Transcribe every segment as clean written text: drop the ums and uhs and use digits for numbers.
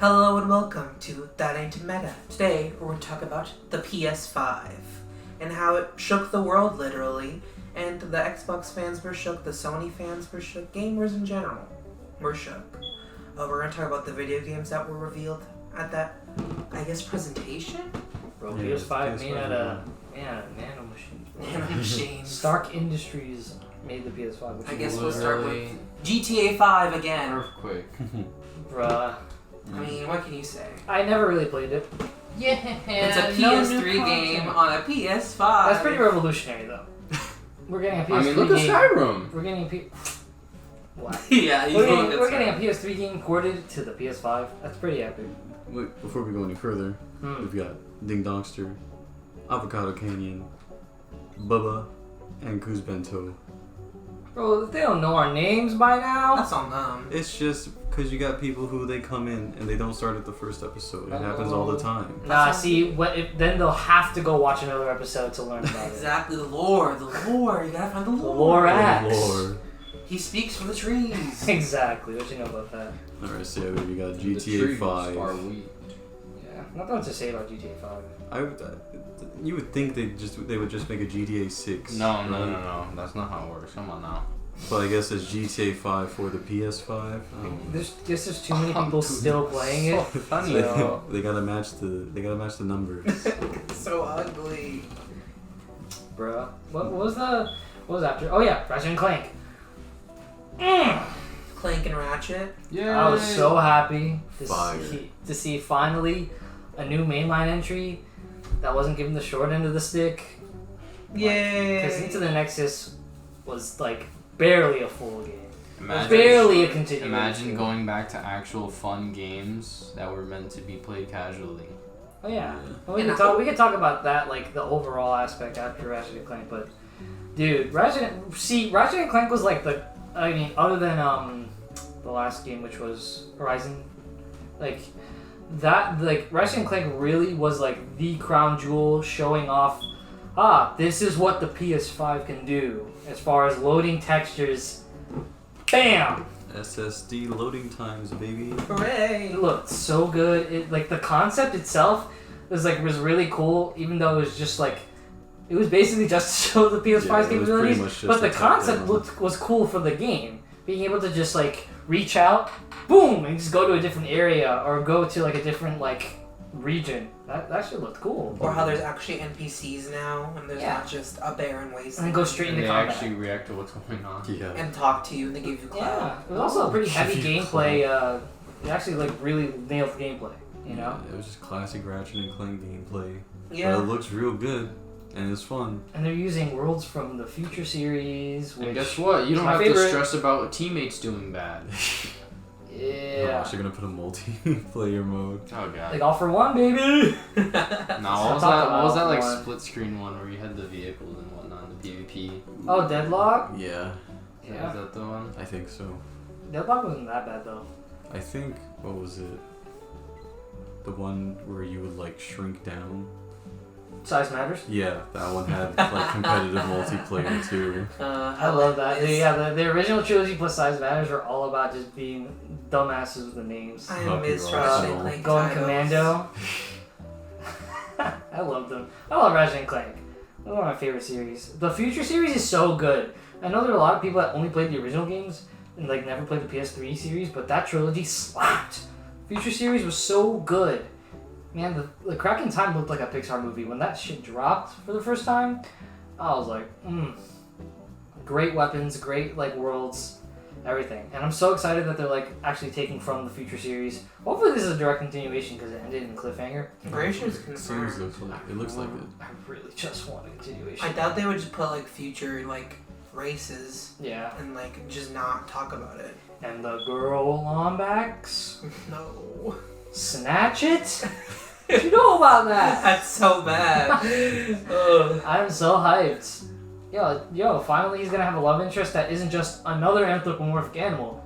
Hello and welcome to That Ain't Meta. Today we're going to talk about the PS5 and how it shook the world literally, and the Xbox fans were shook, the Sony fans were shook, gamers in general were shook. We're going to talk about the video games that were revealed at that, I guess, presentation? Bro, PS5 made out of nano machines. Nano machines. Stark Industries made the PS5. Which I guess we'll start with GTA 5 again. Earthquake. Bruh. I mean, what can you say? I never really played it. Yeah, it's a PS3 game on a PS5. That's pretty revolutionary, though. We're getting a PS3 I mean, look at game. Skyrim. We're getting a What? Yeah, we're getting a PS3 game ported to the PS5. That's pretty epic. Wait, before we go any further, we've got Ding Dongster, Avocado Canyon, Bubba, and Kuz Bento. Bro, if they don't know our names by now. That's on them. It's just because you got people who they come in and they don't start at the first episode. It happens all the time. Nah, see, then they'll have to go watch another episode to learn about Exactly, the lore. You gotta find the lore. Lore. He speaks for the trees. Exactly, what you know about that? Alright, so we got The GTA trees 5. are weak. Yeah, nothing much to say about GTA 5. You would think they would just make a GTA 6. No. That's not how it works. Come on now. But I guess it's GTA 5 for the PS5. There's too many people still playing it. So funny. So, They gotta match the numbers. So ugly. bruh. What was after? Oh yeah, Ratchet and Clank. Clank and Ratchet. Yeah. I was so happy Fire. to see finally a new mainline entry that wasn't given the short end of the stick. Yay. Because Into the Nexus was like barely a full game. Imagine, Barely a continuation. Imagine going back to actual fun games that were meant to be played casually. Oh yeah. Yeah. We can talk about that, like the overall aspect after Ratchet and Clank, but dude, Ratchet and Clank was like other than the last game, which was Horizon, Ratchet and Clank really was like the crown jewel, showing off, this is what the PS5 can do as far as loading textures. Bam! SSD loading times, baby. Hooray. It looked so good. The concept itself was really cool, even though it was just it was basically just to show the PS5's capabilities. But the concept was cool for the game. Being able to just reach out, boom, and just go to a different area or go to a different region. That shit looked cool. Or how there's actually NPCs now, and there's Yeah. not just a barren wasteland. And then go straight And into they combat. actually react to what's going on. Yeah. And talk to you, and they give you clout. Yeah, it was also a pretty heavy gameplay. It actually really nailed the gameplay. You know. Yeah, it was just classic Ratchet and Clank gameplay. Yeah. But it looks real good, and it's fun. And they're using worlds from the Future series. Which And guess what? You don't my have favorite. to stress about teammates doing bad. Yeah. They're gonna put a multiplayer mode. Oh god. All for one, baby. No, what was that one. split screen one where you had the vehicles and whatnot, the PvP? Oh, Deadlock. Yeah, Yeah. Is that the one? I think so. Deadlock wasn't that bad though. I think, what was it? The one where you would shrink down? Size matters. Yeah, that one had competitive multiplayer too. I love that. The original trilogy plus Size Matters were all about just being dumbasses with the names. I Puppy miss Rock. Ratchet and Clank Going titles. Commando. I love them. I love Ratchet and Clank. They're one of my favorite series. The Future series is so good. I know there are a lot of people that only played the original games and never played the PS3 series, but that trilogy slapped. Future series was so good. Man, the Crack in Time looked like a Pixar movie. When that shit dropped for the first time, I was like, great weapons, great worlds, everything. And I'm so excited that they're actually taking from the Future series. Hopefully this is a direct continuation because it ended in cliffhanger. I'm pretty sure it's Seems confirmed. it looks like it. I really just want a continuation. I doubt they would just put future races Yeah. and just not talk about it. And the girl on backs. No. Snatch it? You know about that? That's so bad. Ugh. I'm so hyped. Yo, finally he's gonna have a love interest that isn't just another anthropomorphic animal.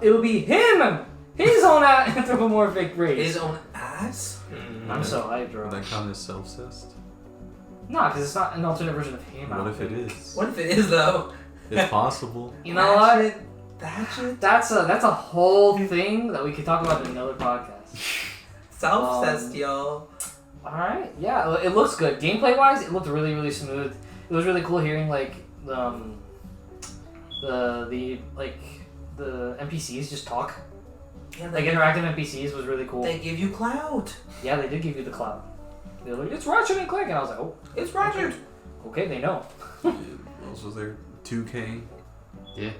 It'll be him! His own anthropomorphic race. His own ass? I'm so hyped, bro. Would that count as self-cessed? No, because it's not an alternate version of him. I What don't if it think. is? What if it is, though? It's possible. You know what? Ratchet? That's a whole thing that we could talk about in another podcast. Self-obsessed, yo. Alright, yeah, it looks good. Gameplay wise, it looked really, really smooth. It was really cool hearing like the NPCs just talk. Yeah, Like interactive NPCs was really cool. They give you clout. Yeah, they did give you the cloud. They were like, it's Ratchet and Clank, and I was like, oh, It's Roger. okay, they know. Also there 2K. Yeah.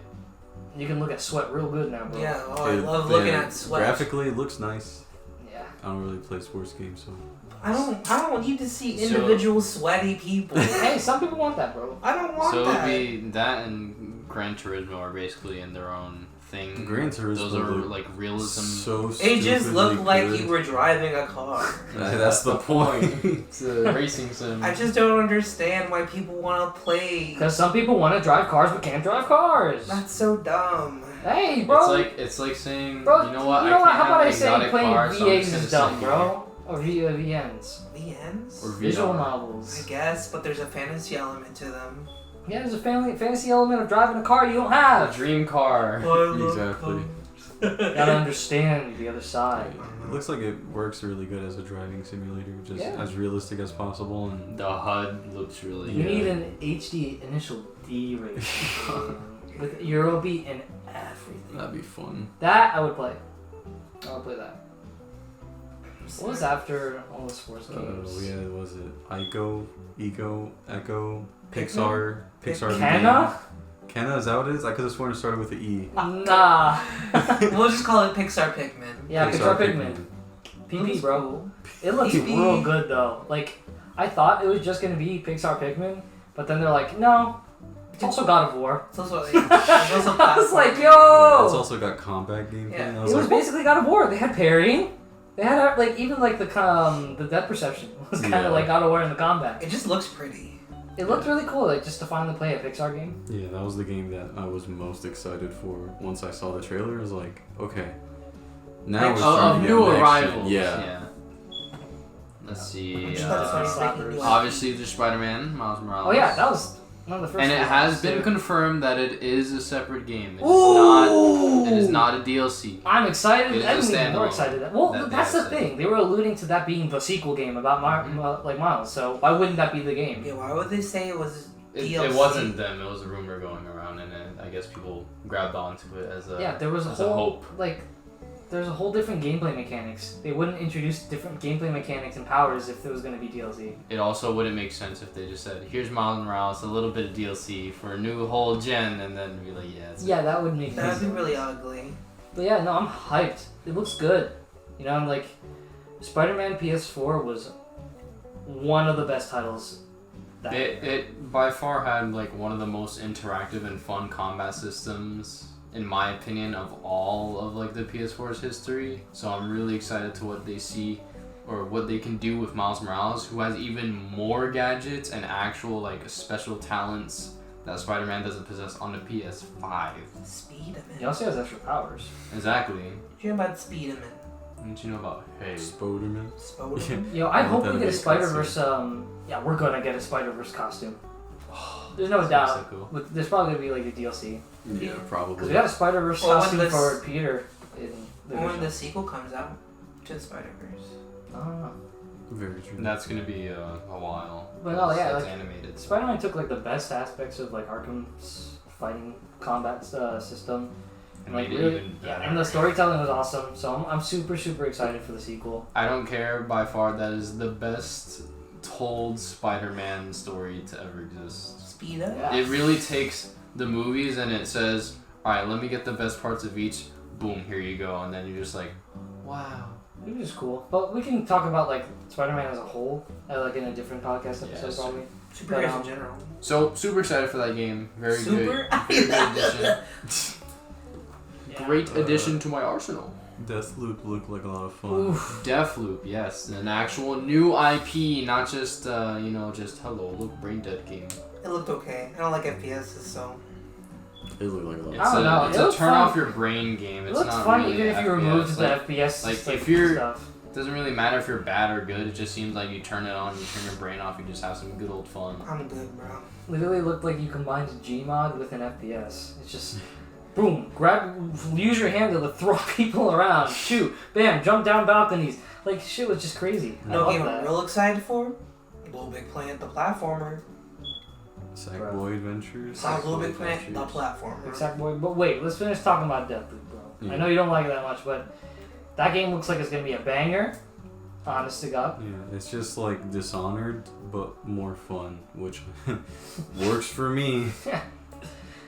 You can look at sweat real good now, bro. Yeah, I love looking at sweat. Graphically, it looks nice. Yeah. I don't really play sports games, so. I don't need to see individual sweaty people. Hey, some people want that, bro. I don't want So that. it'd be that and Gran Turismo are basically in their own thing. Gran Turismo Those are like realism. So It just looked stupidly like good. you were driving a car. That's the point. It's a racing sim. I just don't understand why people want to play. Because some people want to drive cars but can't drive cars. That's so dumb. Hey, bro. It's like saying, Bro, you know what? How I can't about I have say exotic playing cars, so I'm VAs just is gonna dumb, sit bro? Or VNs. VNs? Or Visual VR. novels. I guess, but there's a fantasy element to them. Yeah, there's a fantasy element of driving a car you don't A have. dream car. Exactly. Gotta understand the other side. It looks like it works really good as a driving simulator, just Yeah. as realistic as possible. And The HUD looks really You good. need an HD initial D rating with Eurobeat and everything. that'd be fun. That I would play. I would play that. What was after all the sports games? We had, was it Ico, Echo, Pixar, Pixar. Kenna? Kenna, is that what it is? I could have sworn it started with the E. Nah. We'll just call it Pixar Pikmin. Yeah, Pixar Pikmin. PP, bro. It looks PP. real good though. Like, I thought it was just gonna be Pixar Pikmin, but then they're like, no, it's also God of War. It's also, it's also I was like, platforming. yo! It's also got combat gameplay. Yeah. And I It was was like, basically God of War. They had parrying. They had like even like the depth perception was kind of Yeah. like God of War in the combat. It just looks pretty. It looked really cool, like just to finally play a Pixar game. yeah, that was the game that I was most excited for. Once I saw the trailer, I was like, okay, now Like, we're Of starting to get new action. arrivals. Yeah. Let's see. I'm just about to start making new Obviously, there's Spider-Man, Miles Morales. Oh yeah, that was one of the first. And it ones, has been too. confirmed that it is a separate game. It is Ooh! not. It is not a DLC. I'm excited. It is I'm a even more standalone. excited. Well, That they that's the have said. thing. They were alluding to that being the sequel game about like Miles. So why wouldn't that be the game? Yeah, why would they say it was It DLC? wasn't them. It was a rumor going around, and I guess people grabbed onto it as a Yeah, there was a as a whole hope. like. There's a whole different gameplay mechanics. They wouldn't introduce different gameplay mechanics and powers if there was going to be DLC. It also wouldn't make sense if they just said, "Here's Miles Morales, a little bit of DLC for a new whole gen," and then be like, "Yeah, it's Yeah, that would make That would sense. be really ugly. But yeah, no, I'm hyped. It looks good. You know, I'm like, Spider-Man PS4 was one of the best titles. That It by far had like one of the most interactive and fun combat systems, in my opinion, of all of like the PS4's history. So I'm really excited to what they see or what they can do with Miles Morales, who has even more gadgets and actual like special talents that Spider-Man doesn't possess on the PS5. Spiderman. He also has extra powers. Exactly. What you know about Spiderman? What you know about Hey? Spoderman. Spiderman? Yo, I hope we That'd get a be a Spider-Verse, yeah, we're gonna get a Spider-Verse costume. There's no So doubt. cool. But there's probably gonna be like a DLC. Yeah, Yeah. Because probably. we got a Spider-Verse Well, when costume this- for Peter in the When original. the sequel comes out to Spider-Verse. I don't know. Very true. That's gonna be a while. But no, yeah, it's like, animated. Spider-Man took like the best aspects of like Arkham's fighting combat system. And Like, made it really, even yeah, better. and the storytelling was awesome. So I'm super excited for the sequel. I don't care, by far that is the best told Spider-Man story to ever exist. Speeder? Yeah. It really takes the movies and it says, alright, let me get the best parts of each, boom, here you go, and then you're just like, wow. It was just cool. But we can talk about like Spider-Man as a whole, like in a different podcast episode Yes. probably. Superheroes But, in general. So, super excited for that game. Very Super? good. Very good addition. Yeah. Great addition to my arsenal. Deathloop looked like a lot of fun. Oof. Deathloop, yes. An actual new IP, not just, just hello, look, brain dead game. It looked okay. I don't like FPSs, so. It looked like a lot. It's I don't know, It's it a looks turn fun. off your brain game. It It's looks not fun really even if you FPS. remove the Like, FPS like, like, if you're- stuff. it doesn't really matter if you're bad or good. It just seems like you turn it on, you turn your brain off, you just have some good old fun. I'm good, bro. Literally looked like you combined Gmod with an FPS. It's just boom, use your handle to throw people around, shoot, bam, jump down balconies. Like, shit was just crazy. No game I'm real excited for? Little Big Planet, the platformer. Sackboy Adventures. Little Big Planet, the platformer. Sackboy, but wait, let's finish talking about Deathloop, bro. Yeah. I know you don't like it that much, but that game looks like it's gonna be a banger. Honest to God. Yeah, it's just like Dishonored, but more fun, which works for me.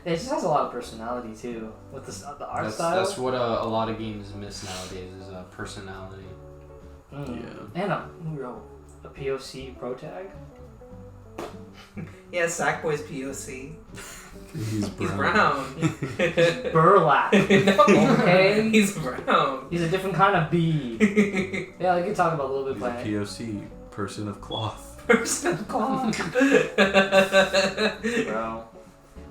It just has a lot of personality too, with the art style. That's what a lot of games miss nowadays is personality. Yeah. And a POC pro tag. Yeah, Sackboy's POC. He's brown. Burlap. No, Okay. he's brown. He's a different kind of bee. Yeah, we can talk about a little bit He's a Planet. POC, person of cloth. Person of cloth. Bro.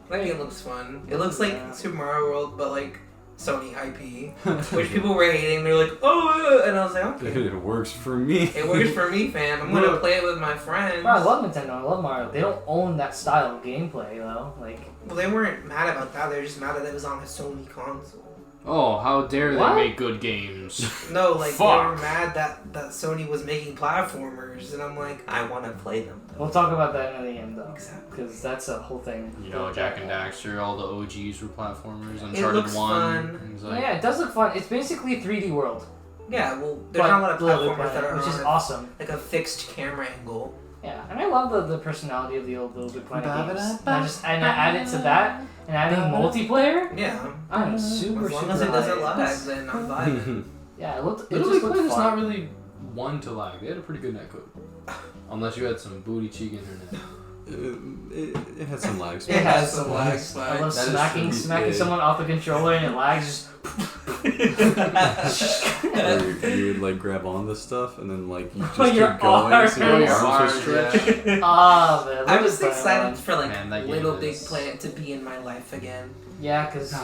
That game looks fun. It looks like Super Mario World, but like Sony IP, which people were hating. They're like, oh, and I was like, okay. It works for me. It works for me, fam. I'm gonna play it with my friends. Bro, I love Nintendo. I love Mario. They don't own that style of gameplay, though. Like, Well, they weren't mad about that. They were just mad that it was on a Sony console. Oh, how dare What? they make good games? No, like Fuck. they were mad that Sony was making platformers, and I'm like, I want to play them. we'll talk about that in the end, though. Exactly. Because that's a whole thing. You know, Jack and Daxter, all the OGs were platformers. It Uncharted looks 1. fun. It's like, Yeah, it does look fun. It's basically a 3D world. Yeah, well, there's But not a lot of Little Big platformers that Planet, are which is on awesome. like a fixed camera angle. Yeah, and I love the personality of the old Little Big Planet games. And I added to that, and adding multiplayer, Yeah, I'm super, as long super as it doesn't hyped. lag, then I'm vibing. Yeah, it Little just Big looked Planet's fun. not really one to lag. They had a pretty good netcode. Unless you had some booty cheek internet. It had some lags. It has some lag I spikes. love That is smacking true. smacking someone off the controller and it lags. Where you would like grab on this stuff and then like you just Your keep going arms. so your Your arms arms, would stretch. yeah. Ah, man. I'm Little just Big excited Planet. for like Man, that game Little Big is- Planet to be in my life again. Yeah, because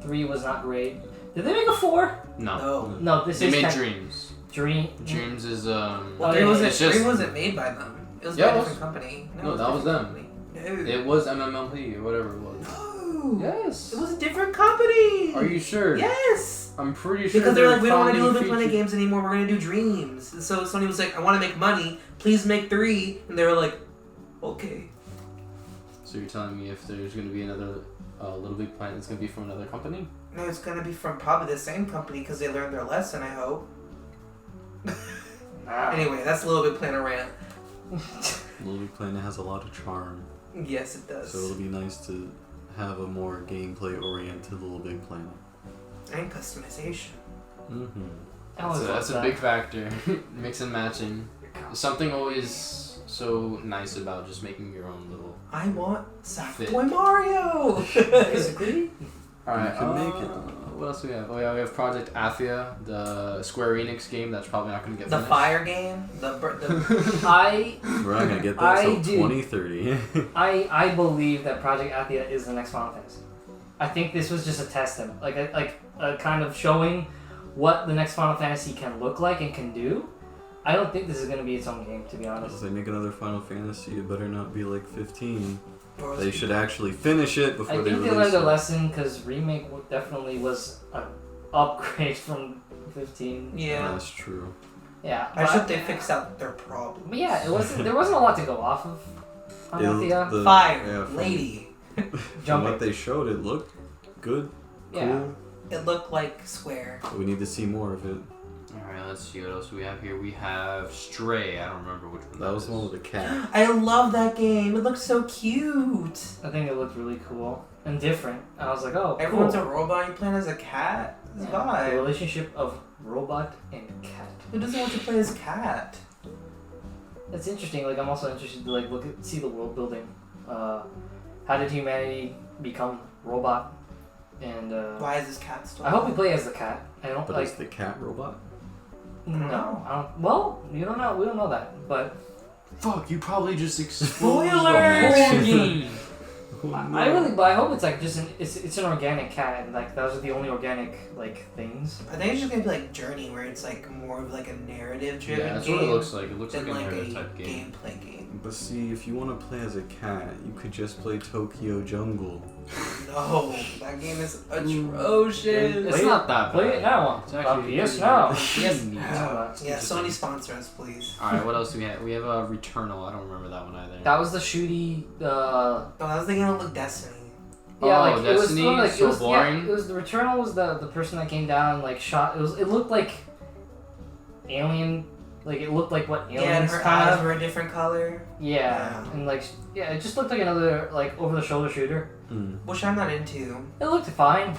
3 was not great. Did they make a 4? No. No. No, this They is made kind Dreams. Dream. Dreams is Well, Oh, 3 yeah, wasn't it's just- 3 wasn't made by them. It was Yeah, by it a was. different company. No, it was that a was different them. company. No. It was MMLP or whatever it was. No. Yes. It was a different company. Are you sure? Yes. I'm pretty sure. Because they're like, we don't want to do founding Little Big Planet feature- games anymore. We're gonna do Dreams. And so Sony was like, I want to make money. Please make 3. And they were like, okay. So you're telling me if there's gonna be another Little Big Planet, it's gonna be from another company? No, it's gonna be from probably the same company because they learned their lesson. I hope. Ah. Anyway, that's a Little Big Planet rant. Little Big Planet has a lot of charm, Yes, it does. so it'll be nice to have a more gameplay oriented Little Big Planet. And customization. Mm-hmm. I always That's a loved big that. factor. Mix and matching. Something always so nice about just making your own little. I want Fit. Sackboy Mario. Basically. Alright, can make it. What else do we have? Oh yeah, we have Project Athia, the Square Enix game that's probably not gonna get The finished. fire game. The I We're not gonna get that I until do. 2030. I believe that Project Athia is the next Final Fantasy. I think this was just a test them, like a kind of showing what the next Final Fantasy can look like and can do. I don't think this is gonna be its own game, to be If honest. they make another Final Fantasy, it better not be like 15. or They should actually finish it before I they think they release learned a it. lesson because remake definitely was an upgrade from 15. Yeah. That's true. Yeah. I just but- hope they fix out their problem. But yeah, it wasn't. There wasn't a lot to go off of. Athia. The- Fire, yeah, from- lady. From Jumping. what they showed, it looked good, Yeah. cool. It looked like Square. But we need to see more of it. Alright, let's see what else we have here. We have Stray. I don't remember which one That was the one is. with the cat. I love that game. It looks so cute. I think it looked really cool and different. I was like, oh, Everyone's cool. a robot. You playing as a cat. It's Yeah, the vibe. relationship of robot and cat. Who doesn't want to play as cat? That's interesting. Like, I'm also interested to like see the world building. How did humanity become robot? And Why is this cat still? I hope we play as the cat. I don't But like. it's the cat robot? No, I don't. Well, you don't know. We don't know that, but Fuck, you probably just exposed Spoiler! the whole game. I really, but I hope it's like just it's an organic cat, and like those are the only organic like things. I think it's just gonna be like Journey, where it's like more of like a narrative-driven Yeah, that's game what it looks like. It looks than like a like narrative a type game. gameplay game. But see, if you want to play as a cat, you could just play Tokyo Jungle. No, that game is atrocious. It's not that bad. Play it now. It's actually PS now. Yes. Yeah. Yeah, Sony sponsor us, please. Alright, what else do we have? We have a Returnal. I don't remember that one either. That was the shooty. Oh, that was the game that looked Destiny. Yeah, Oh, like Destiny? it was like So it was, boring? Yeah, it was the Returnal was the person that came down and like shot. It looked like Alien. Like it looked like what Yeah, aliens and her kind eyes of. were a different color. Yeah, and like yeah, it just looked like another like over the shoulder shooter. Which I'm not into. It looked fine,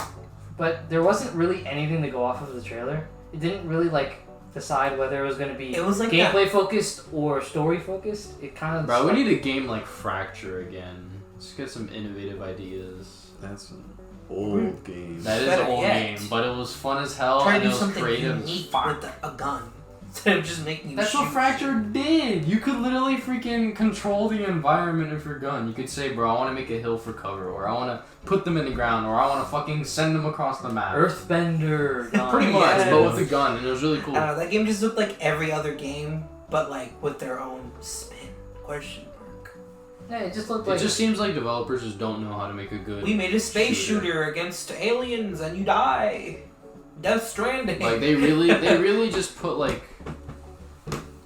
but there wasn't really anything to go off of the trailer. It didn't really like decide whether it was going to be It was like gameplay focused or story focused. It kind of. Bro, we need a game like Fracture again. Let's get some innovative ideas. That's an old game. That is Better an old yet. game, but it was fun as hell Try and to it do was something creative. unique with a gun. Instead of just making you That's shoot what Fracture shit. did. You could literally freaking control the environment of your gun. You could say, bro, I want to make a hill for cover, or I want to put them in the ground, or I want to fucking send them across the map. Earthbender. Pretty much, Yeah. but with a gun, and it was really cool. I don't know, that game just looked like every other game, but like with their own spin. Question mark. Yeah, it just looked It like. just seems like developers just don't know how to make a good. We made a space Shooter. shooter against aliens and you die. Death Stranding. Like they really just put like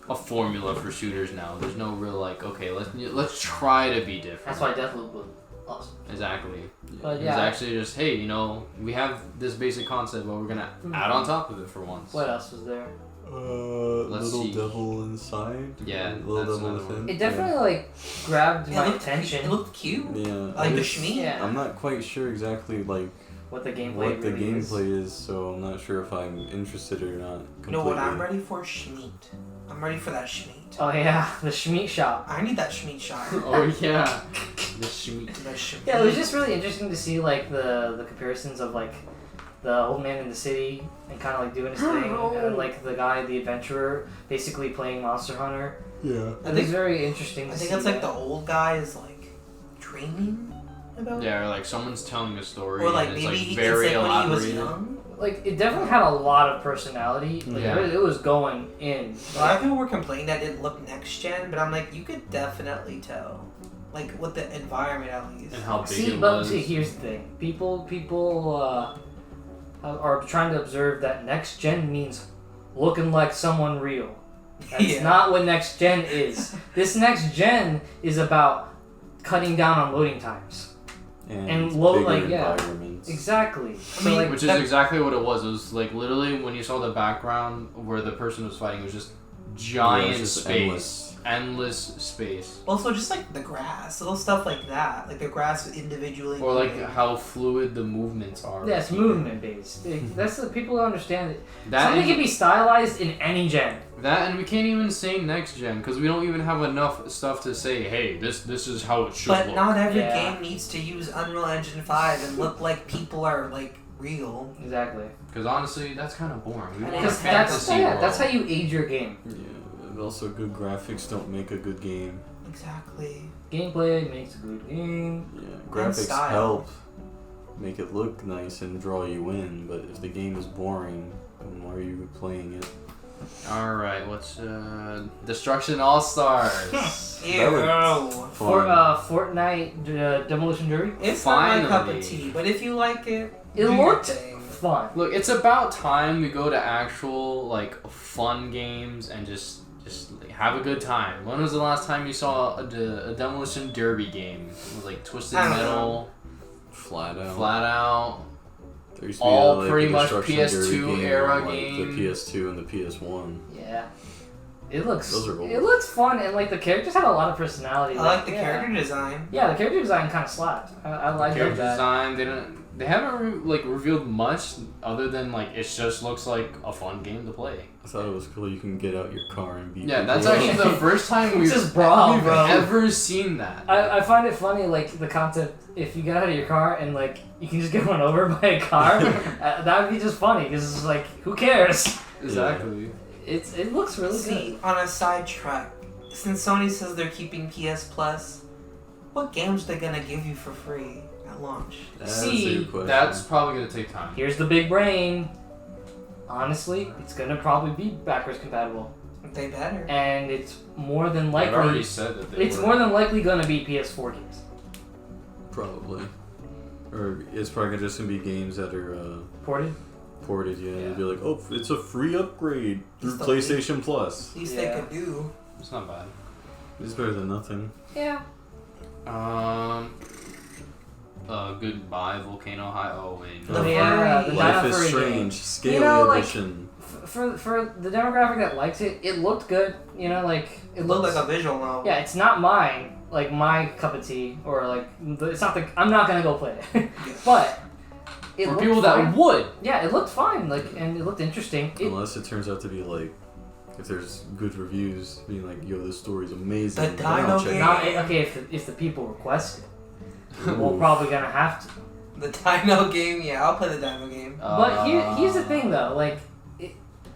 a formula for shooters now. There's no real like, okay, let's try to be different. That's why Deathloop was awesome. Exactly. But It's yeah. actually just, hey, you know, we have this basic concept, but we're gonna add on top of it for once. What else was there? Let's Little see. Devil Inside. Yeah, Little that's Devil another one. Within. It definitely like grabbed It my looked attention. It looked cute. Yeah. Like the It's- Shmi. Yeah. I'm not quite sure exactly like What the gameplay what the really is. gameplay is, so I'm not sure if I'm interested or not. You know what I'm completely. ready for? Schmeat. I'm ready for that Schmeat. Oh yeah, the Schmeat shop. I need that Schmeat shot. Oh yeah, the Schmeat. The Schmeat. Yeah, it was just really interesting to see like the comparisons of like the old man in the city and kind of like doing his thing, and like the guy, the adventurer, basically playing Monster Hunter. Yeah. It was very interesting. I To think see it's like that. the old guy is like dreaming about. Yeah, or like someone's telling a story Or like and it's maybe like he very can say when he was elaborated. young. Like it definitely had a lot of personality. Like Yeah. it was going in. A lot of people were complaining that it didn't look next gen, but I'm like, you could definitely tell, like with the environment at least. And how big See, it but was. see, here's the thing. People are trying to observe that next gen means looking like someone real. That's Yeah. not what next gen is. This next gen is about cutting down on loading times. And low, bigger like, yeah. environments. Exactly. So mean, like Which is that- exactly what it was. It was like literally when you saw the background where the person was fighting, it was just giant Yeah, it was just space, endless space. Also, just like the grass, little stuff like that, like the grass individually. Or like moving. how fluid the movements are. yeah, it's movement based. That's the people don't understand it. That Something and, can be stylized in any gen. that and we can't even say next gen because we don't even have enough stuff to say. Hey, this is how it should But look. not every Yeah. game needs to use Unreal Engine 5 and look like people are like real. Exactly. Because honestly, that's kind of boring. We want a Because fantasy world. that's how you age your game. Yeah, and also good graphics don't make a good game. Exactly. Gameplay makes a good game. Yeah, graphics style. help make it look nice and draw you in, but if the game is boring, then why are you playing it? All right, what's Destruction All Stars? Ew. Fortnite Demolition Derby. It's not my cup Finally. of tea, but if you like it, It do your looked thing. fun. Look, it's about time we go to actual like fun games and just like, have a good time. When was the last time you saw a Demolition Derby game with like Twisted I don't Metal, Flat out. Flat Out? There used to All like, pretty a much Destruction PS2 Derby game era on, like, game. The PS2 and the PS1. Yeah. It looks. Those are old. It looks fun, and like the characters had a lot of personality. I like the yeah. character design. Yeah, the character design kind of slapped. I like Character that. design. They haven't like revealed much other than like it just looks like a fun game to play. I thought it was cool you can get out your car and beat Yeah, people that's up. actually the first time we've, Just brawl, we've bro. ever seen that. I find it funny, like the concept. If you get out of your car and like you can just get run over by a car, that would be just funny because it's like who cares? Exactly. It looks really See, on a side track, since Sony says they're keeping PS Plus, what games are they gonna give you for free at launch? That's See, a good question. That's probably gonna take time. good. Here's the big brain. Honestly, it's gonna probably be backwards compatible, They better. and it's more than I've already likely. said that they It's were. more than likely gonna be PS4 games. Probably. Or it's probably just gonna be games that are Ported? ported. Yeah, it'll be like, oh, it's a free upgrade through It's PlayStation Plus. At least Yeah. they could do. It's not bad. It's better than nothing. Yeah. Goodbye Volcano High. Oh wait. The No. Yeah, the furry- Life Dino is Furry Strange, game. Scaly You know, like, Edition. For the demographic that likes it, it looked good. You know, like It looked like a visual novel. Yeah, it's not mine, like my cup of tea, or like it's not the. I'm not gonna go play it, but it For looked people fine. that would. Yeah, it looked fine. Like, and it looked interesting. Unless it turns out to be like, if there's good reviews, being like, yo, this story's amazing. The then I'll Dino check it game. out. Not okay if the people request it. We're Ooh. probably gonna have to. The Dino game, yeah, I'll play the Dino game. But here's the thing though, like,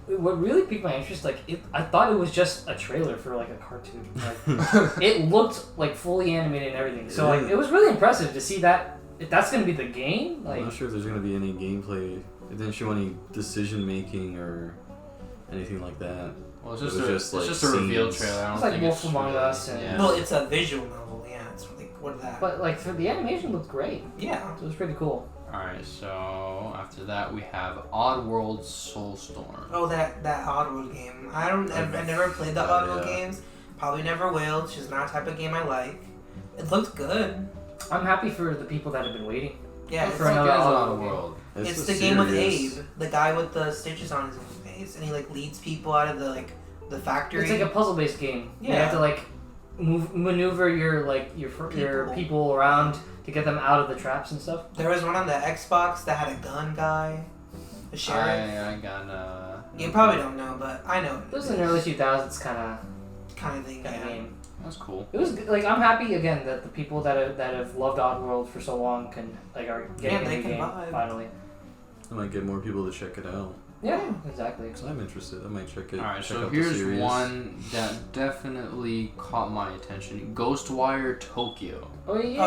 what really piqued my interest, like, I thought it was just a trailer for like a cartoon. Like, it looked like fully animated and everything. So like, Yeah. it was really impressive to see that. If that's gonna be the game, like, I'm not sure if there's gonna be any gameplay. It didn't show any decision making or anything like that. Well, it's It just was a, just, it's like, just a reveal scenes. trailer. I don't It's like think Wolf it's Among really, Us and- yeah. Well, it's a visual novel, yeah. It's like, what is that? but like for the animation looked great. Yeah. So it was pretty cool. Alright, so after that we have Oddworld Soulstorm. Oh, that Oddworld game. I never played the Yeah. Oddworld games. Probably never will. It's just not a type of game I like. It looked good. I'm happy for the people that have been waiting. Yeah, What it's, the fuck another is Oddworld Oddworld? it's a the game with series. Abe, the guy with the stitches on his face, and he like leads people out of the factory. It's like a puzzle-based game. You Yeah. have to like maneuver your people around to get them out of the traps and stuff. There was one on the Xbox that had a gun guy, a sheriff. I got You probably don't know, but I know. It was in the early 2000s kind of thing. kind of Yeah. game. That's cool. It was like I'm happy again that the people that have loved Oddworld for so long can are getting Yeah, a they new can game vibe. finally. I might get more people to check it out. Yeah, exactly. Cause I'm interested. I might check it. Alright, check so out the here's series. one that definitely caught my attention. Ghostwire Tokyo. Oh yeah.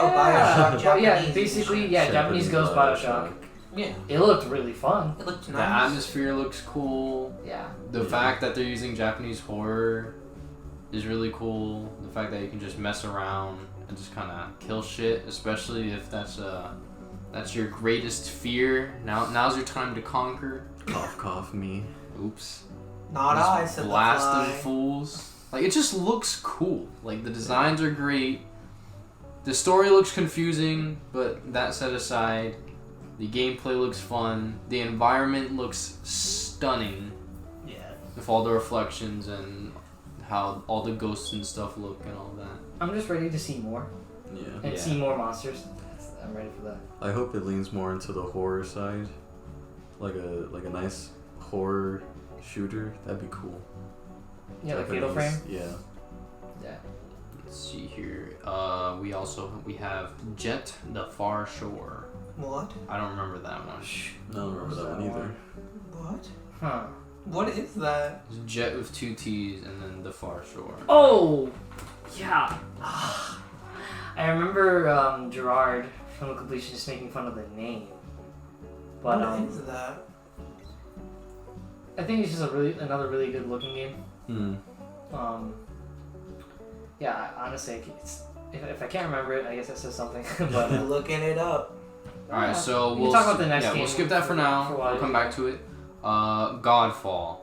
Bioshock, Oh yeah, Japanese basically edition. yeah, Japanese Ghost Bioshock. Yeah. It looked really fun. It looked The nice. atmosphere looks cool. Yeah. The Yeah. fact that they're using Japanese horror is really cool. The fact that you can just mess around and just kind of kill shit, especially if that's your greatest fear. Now's your time to conquer. Cough, cough, me. Oops. Not Just I said the blasting fly. fools. Like, it just looks cool. Like, the designs are great. The story looks confusing, but that set aside, the gameplay looks fun. The environment looks stunning Yeah. with all the reflections and how all the ghosts and stuff look and all that. I'm just ready to see more Yeah. and Yeah. see more monsters. I'm ready for that. I hope it leans more into the horror side, like a nice horror shooter. That'd be cool. Yeah, like Fatal Frame. Yeah. Yeah. Let's see here. We have Jet the Far Shore. What? I don't remember that one. I don't remember that one either. What? Huh. What is that? It's Jet with 2 T's and then the Far Shore. Oh, yeah. I remember Gerard from The Completionist making fun of the name, but What is that? I think it's just another really good looking game. Hmm. Yeah, honestly, it's if I can't remember it, I guess that says something. But You're looking it up. Alright, so We can we'll talk about the next yeah, game we'll skip that for now. for a while. We'll come back to it. Godfall.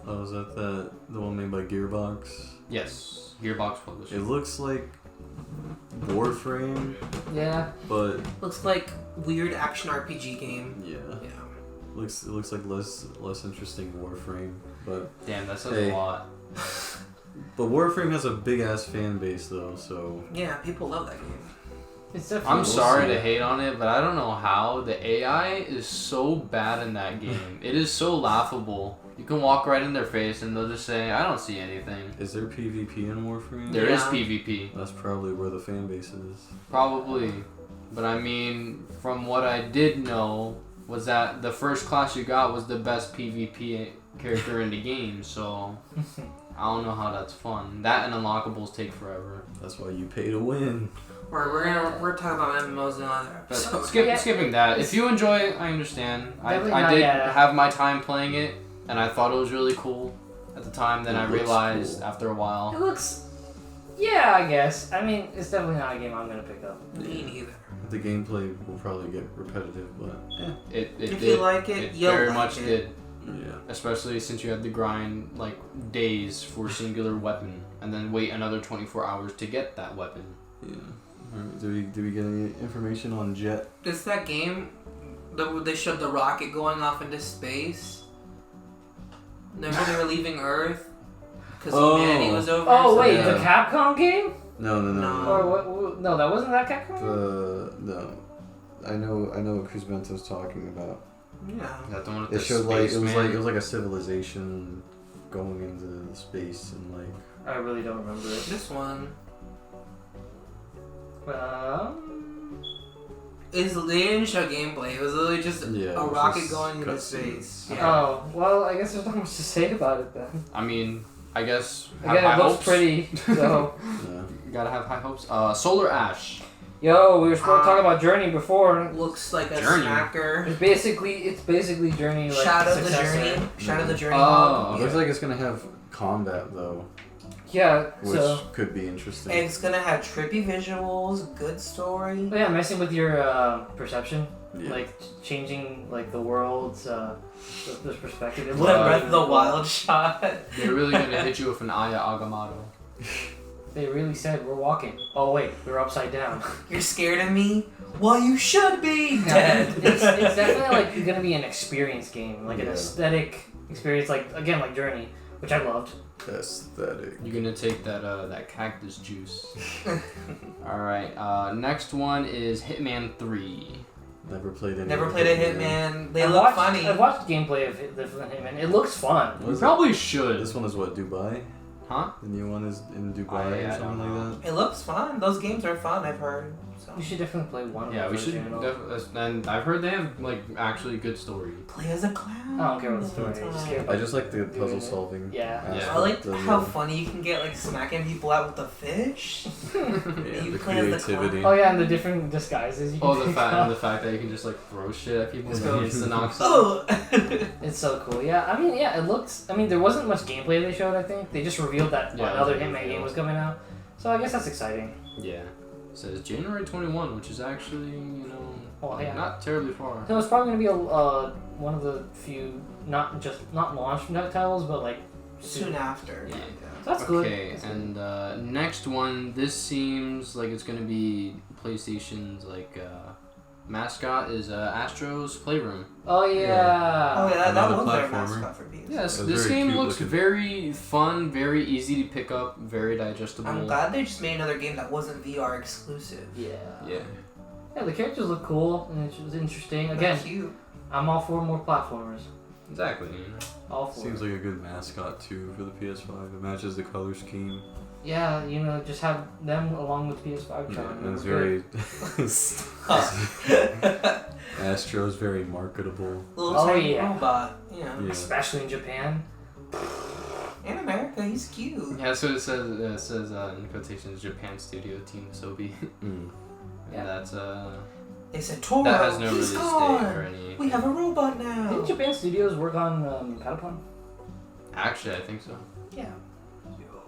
Oh, is that the one made by Gearbox? Yes, Gearbox It publisher. looks like Warframe, yeah, but Looks like weird action RPG game. yeah, Yeah. it looks like less interesting Warframe, but Damn, that says Hey. a lot. Warframe has a big ass fan base though, so Yeah, people love that game. it's definitely. I'm We'll sorry see. to hate on it, but I don't know how the AI is so bad in that game. It is so laughable. You can walk right in their face and they'll just say, "I don't see anything." is there PvP in Warframe? There is Yeah. PvP. That's probably where the fan base is. Probably. But I mean, from what I did know, was that the first class you got was the best PvP character in the game, so I don't know how that's fun. That and unlockables take forever. That's why you pay to win. We're talking about MMOs in another But episode. Yeah. skipping that, if you enjoy it, I understand. Definitely I not did yet. have my time playing it, and I thought it was really cool at the time. Then It I looks realized cool. after a It while, looks. Yeah, I guess. I mean, it's definitely not a game I'm gonna pick up. Me neither. The gameplay will probably get repetitive, but It If did. you like it, you'll very like much it. did. yeah. Especially since you had to grind like days for a singular weapon, and then wait another 24 hours to get that weapon. Yeah. Alright, do we get any information on Jet? It's that game they showed the rocket going off into space. Remember they were leaving Earth? Because humanity was over. Oh so wait, Yeah. the Capcom game? No. No. Or what? No, that wasn't that Capcom. No. I know what Kuzmento's talking about. Yeah. Is that the one with It the showed like spaceman? it was like a civilization going into space and like I really don't remember it. This one they didn't show gameplay. It was literally just Yeah, a it was rocket just going into cutscenes. space. Oh, well, I guess there's not much to say about it then. I mean, I guess have Again, high it looks hopes. pretty. So, yeah. You gotta have high hopes. Solar Ash. yo, we were supposed to talk about Journey before. Looks like a Journey. smacker. It's basically Journey like Shadow the successor. Journey. Shadow the Journey. Oh. mod. Looks like it's gonna have combat though, Yeah, which so could be interesting. It's gonna have trippy visuals, good story. but yeah, messing with your perception, Yeah. like changing like the world's this perspective. It The looked Breath of the really cool. Wild shot. They're really gonna hit you with an Aya Agamotto. They really said we're walking. Oh wait, we're upside down. You're scared of me? Well, you should be it's dead. definitely like gonna be an experience game, like an Yeah. aesthetic experience, like again like Journey, which I loved. Aesthetic. You're gonna take that cactus juice. All right. Next one is Hitman 3. Never played any. Never of played a it, Hitman. They I've look watched, funny. I've watched gameplay of the Hitman. It looks fun. What You is probably it? should. This one is what, Dubai? Huh? The new one is in Dubai I or don't something know. like that. It looks fun. Those games are fun, I've heard. So. We should definitely play one. Yeah, of we those should. channel. And I've heard they have like actually good story. Play as a clown. I don't care what the story is, just care I just like the puzzle solving. Yeah. aspect I like of how it. funny you can get, like, smacking people out with a fish. Yeah, You the play as the creativity. Oh yeah, and the different disguises you can Oh, the pick fact up. and the fact that you can just like throw shit at people Let's and go. he instant knocks them. Oh! It's so cool. Yeah, I mean, yeah, it looks. I mean, there wasn't much gameplay they showed. I think they just revealed that Yeah, another it was a Hitman game reveal. was coming out. So I guess that's exciting. Yeah. It says January 21, which is actually, you know, Oh yeah. not terribly far. So it's probably gonna be a one of the few not launched titles, but like Soon after. Yeah. So that's good. Okay, That's good. and next one, this seems like it's gonna be PlayStation's like mascot is Astro's Playroom. Oh yeah. Oh, yeah, that Another was their platformer. mascot for PS. Yes, That's this very game cute looks looking. very fun, very easy to pick up, very digestible. I'm glad they just made another game that wasn't VR exclusive. Yeah. Yeah. Yeah, the characters look cool and it was interesting. They're Again, cute. I'm all for more platformers. Exactly. You know. All for Seems it. like a good mascot too for the PS5. It matches the color scheme. Yeah, you know, just have them along with PS5 Yeah, charm. and it's very. Astro's very marketable. Little Oh, tiny yeah. robot. Yeah. Yeah. Especially in Japan. In America, he's cute. Yeah, so it says in quotations Japan Studio Team Sobi. Mm. Yeah. And that's They said, Toro, that has no he's release date gone. or any. We have a robot now. Didn't Japan Studios work on Patapon? Actually, I think so. Yeah.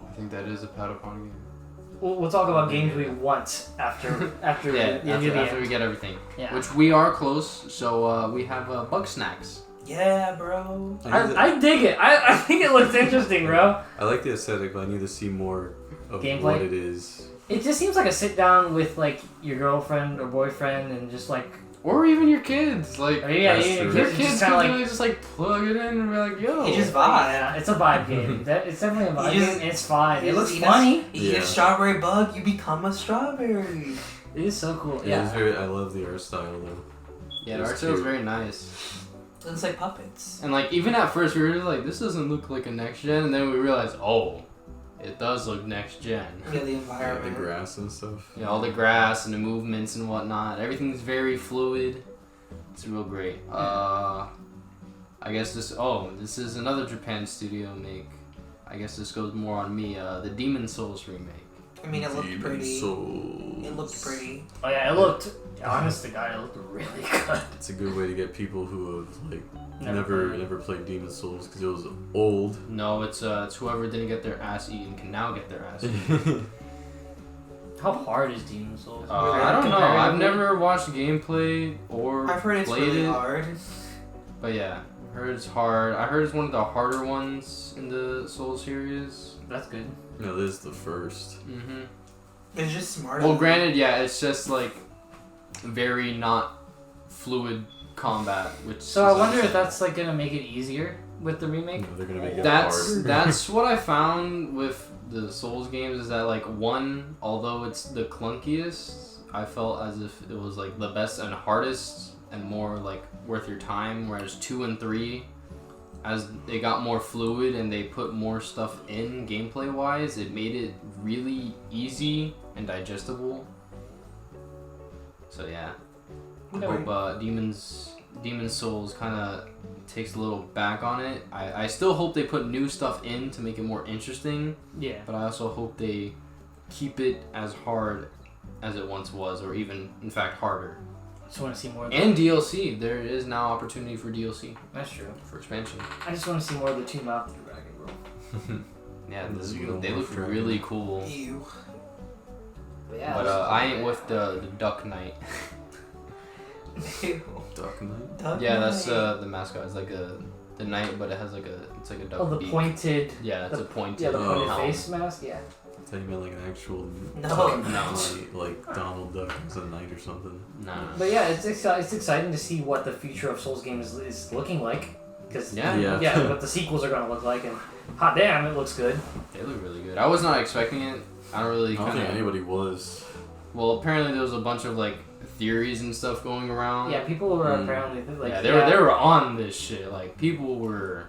I think that is a Patapon game. We'll talk about games we want after Yeah, the end of the after we end. get everything. Yeah. Which we are close, so we have Bug Snacks. Yeah, bro. I dig it. I think it looks interesting, bro. I like the aesthetic, but I need to see more of Gameplay? what it is. It just seems like a sit down with like your girlfriend or boyfriend and just like Or even your kids. Like, or yeah, That's your true. your kids kids just could kind of literally like just like plug it in and be like, yo. You just vibe. yeah, it's a vibe game. It's definitely a vibe You just- game. And it's fine. you It looks just eat funny. You get Yeah. a strawberry bug, you become a strawberry. It is so cool. Yeah, Yeah. it's very. I love the art style though. Yeah, the It's art style is cute. very nice. Looks like puppets. And like, even at first, we were like, this doesn't look like a next gen. And then we realized, oh, it does look next gen. Yeah, the Yeah, the environment. grass and stuff. You know, all the grass and the movements and whatnot. Everything's very fluid. It's real great. I guess this is another Japan studio make. I guess this goes more on me. The Demon Souls remake. I mean, it looked Demon pretty. Souls. It looked pretty. Oh yeah, it looked. Honest to God, it looked really good. It's a good way to get people who have like Never never played Demon Souls because it was old. No, it's whoever didn't get their ass eaten can now get their ass eaten. How hard is Demon Souls? I don't know. I've never watched gameplay or I've heard it's played really it. hard. But yeah, I heard it's hard. I heard it's one of the harder ones in the Souls series. That's good. Yeah, this is the first. Mm-hmm. It's just smarter. Well, granted, yeah, it's just like very not fluid combat, which. So I is wonder if upsetting. that's like gonna make it easier with the remake. No, they're gonna make it That's harder. that's what I found with the Souls games is that like one, although it's the clunkiest, I felt as if it was like the best and hardest and more like worth your time. Whereas 2 and 3, as they got more fluid and they put more stuff in gameplay wise, it made it really easy and digestible. So yeah, I Okay. hope Demon's Souls kind of takes a little back on it. I still hope they put new stuff in to make it more interesting, Yeah. but I also hope they keep it as hard as it once was, or even, in fact, harder. Just want to see more of that. And DLC. There is now opportunity for DLC, That's true. for expansion. I just want to see more of the two-mouthed dragon, bro. Yeah, This is they gonna look work for really it. cool. Ew. But yeah. But I ain't with the Duck Knight. Ew. Duck Knight? Duck Yeah, that's Knight. the mascot. It's like the knight, but it has like it's like a duck Oh, the beak. pointed. Yeah, it's the- a pointed. Yeah, the pointed helm. face mask. Yeah. I thought you meant like an actual No. Duck No. Knight, like Donald Duck as a knight or something. Nah. But yeah, it's exciting to see what the future of Souls games is looking like. Because Yeah. what the sequels are gonna look like, and hot damn, it looks good. They look really good. I was not expecting it. I don't really I don't kind think of. anybody was. Well, apparently there was a bunch of like theories and stuff going around. Yeah, people were Mm. apparently like. yeah, they were on this shit. Like people were.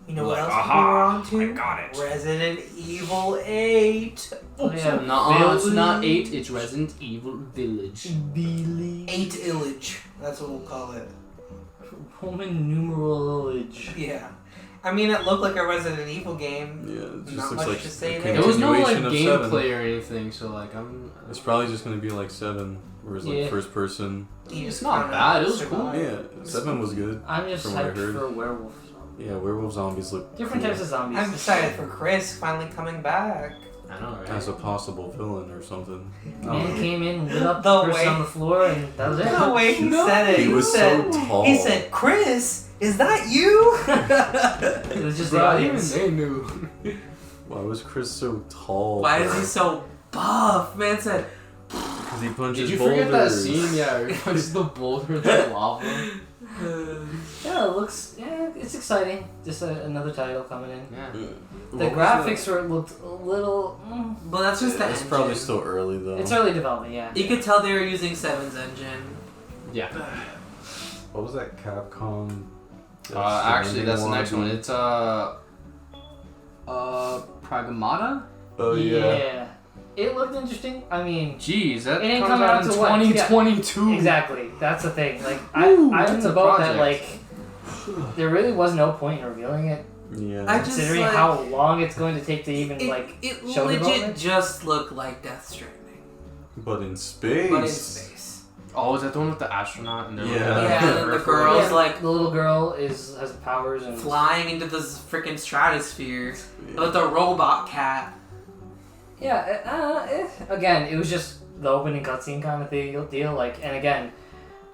You know what Like, else people aha, were on to? I got it. Resident Evil 8. Oh, yeah. No, it's not Village. 8. It's Resident Evil Village. 8 Illage. That's what we'll call it. Roman numeral village. Yeah. I mean, it looked like a Resident Evil game. Yeah, it just Not looks much like to say a there. There was no like continuation of 7. gameplay or anything, so like I'm. It's probably just gonna be like 7, whereas like Yeah. first person. It's not bad. It was cool. Yeah, 7 was good. I'm just From what I hyped heard. for werewolf. Yeah, werewolf zombies look Different cool. types of zombies. I'm excited for Chris finally coming back. I know, right? As a possible villain or something. Man came in, lit up The the person way- on the floor, and that was it. The way he said it. He was said, so tall. He said, Chris, is that you? It was just the Bro, even audience. they knew. Why was Chris so tall? Why is he so buff? Man said, Because he punches Did you forget that boulders. scene? Yeah, it punches the boulder with the lava. Yeah, it looks. Yeah, it's exciting. Just another title coming in. Yeah. The What was graphics were looked a little. well, that's just the It's engine. probably still early though. It's early development, yeah. You could tell they were using 7's engine. Yeah. What was that Capcom? Actually, that's the next one. It's Pragmata. Oh yeah. It looked interesting. I mean, Jeez, that It ain't comes come out out in to what? Yeah. 2022. exactly. That's the thing. Like, Woo, I'm that's a about that. project. Like, there really was no point in revealing it, Yeah. I just considering like, how long it's going to take to even like. it show legit development? just looked like Death Stranding, But in space. but in space. Oh, is that the one with the astronaut? And they're like, Yeah. Yeah, and then the Earth girls Yeah, like the little girl has powers and flying into the freaking stratosphere Yeah. with a robot cat. Yeah, again, it was just the opening cutscene kind of deal. Like, and again,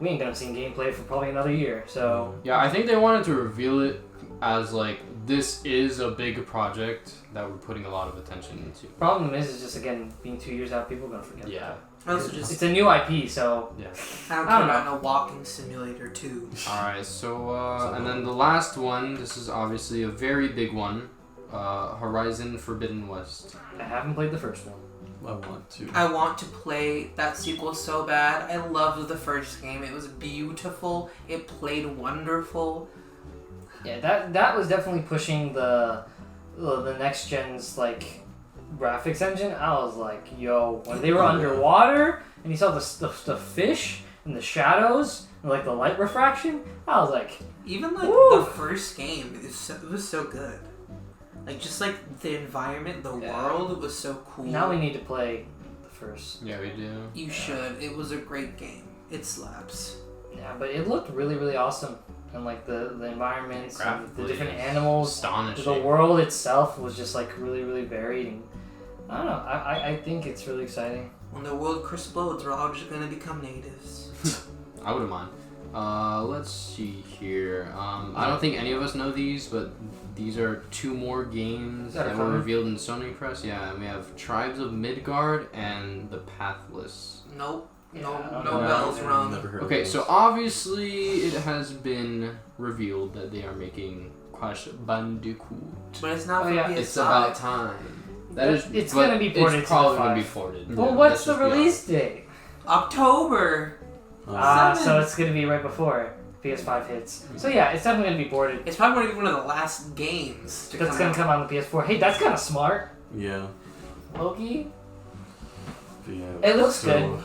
we ain't gonna see gameplay for probably another year. So Yeah, I think they wanted to reveal it as like this is a big project that we're putting a lot of attention into. problem is just again being 2 years out, people are gonna forget. Yeah. I also just It's a new IP, so Yeah. I don't I care don't about no walking simulator too. All right. So and then the last one. This is obviously a very big one. Horizon Forbidden West. I haven't played the first one. I want to. I want to play that sequel so bad. I loved the first game. It was beautiful. It played wonderful. Yeah, that was definitely pushing the next gen's like graphics engine. I was like, yo, when they were underwater and you saw the fish and the shadows and like the light refraction, I was like, Even like Woo! the first game, it was so good. Like just like the environment, the Yeah. world was so cool. now we need to play the first. Yeah, we do. You should. It was a great game. It slaps. Yeah, but it looked really, really awesome. And like the environments, and the Graphically, different it's animals, Astonishing. the world itself was just like really, really varied. And I don't know. I think it's really exciting. When the world explodes, we're all just gonna become natives. I wouldn't mind. Let's see here. I don't think any of us know these, but these are 2 more games that were revealed in Sony Press. Yeah, we have Tribes of Midgard and The Pathless. Nope. Yeah, No bells rung. Never heard Okay, of so obviously it has been revealed that they are making Crash Bandicoot. But it's not for yeah. PS5. It's about time. It's gonna be ported. It's probably to the gonna be 5. ported. Well, Yeah, what's let's the just be release date? October. So 7th. it's gonna be right before PS5 hits. So yeah, it's definitely gonna be ported. It's probably gonna be one of the last games to That's gonna come out on the PS4. Hey, that's kind of smart, Yeah. Loki. But yeah. It looks good.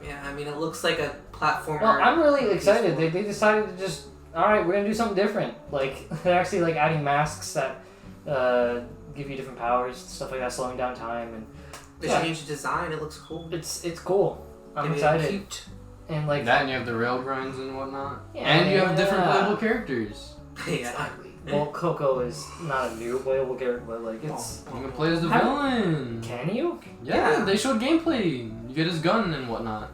Yeah, I mean, it looks like a platformer. Well, I'm really excited. They decided to just, alright, we're gonna do something different. Like, they're actually like adding masks that give you different powers, stuff like that, slowing down time, and They yeah. changed the design. It looks cool. it's cool. I'm They made it excited. Cute. And like That and you have the rail grinds and whatnot. Yeah, and you have different yeah. playable characters. Yeah. Exactly. Well, Coco is not a new playable character, but like it's. You can play as the How- villain. Can you? Yeah, they showed gameplay. You get his gun and whatnot.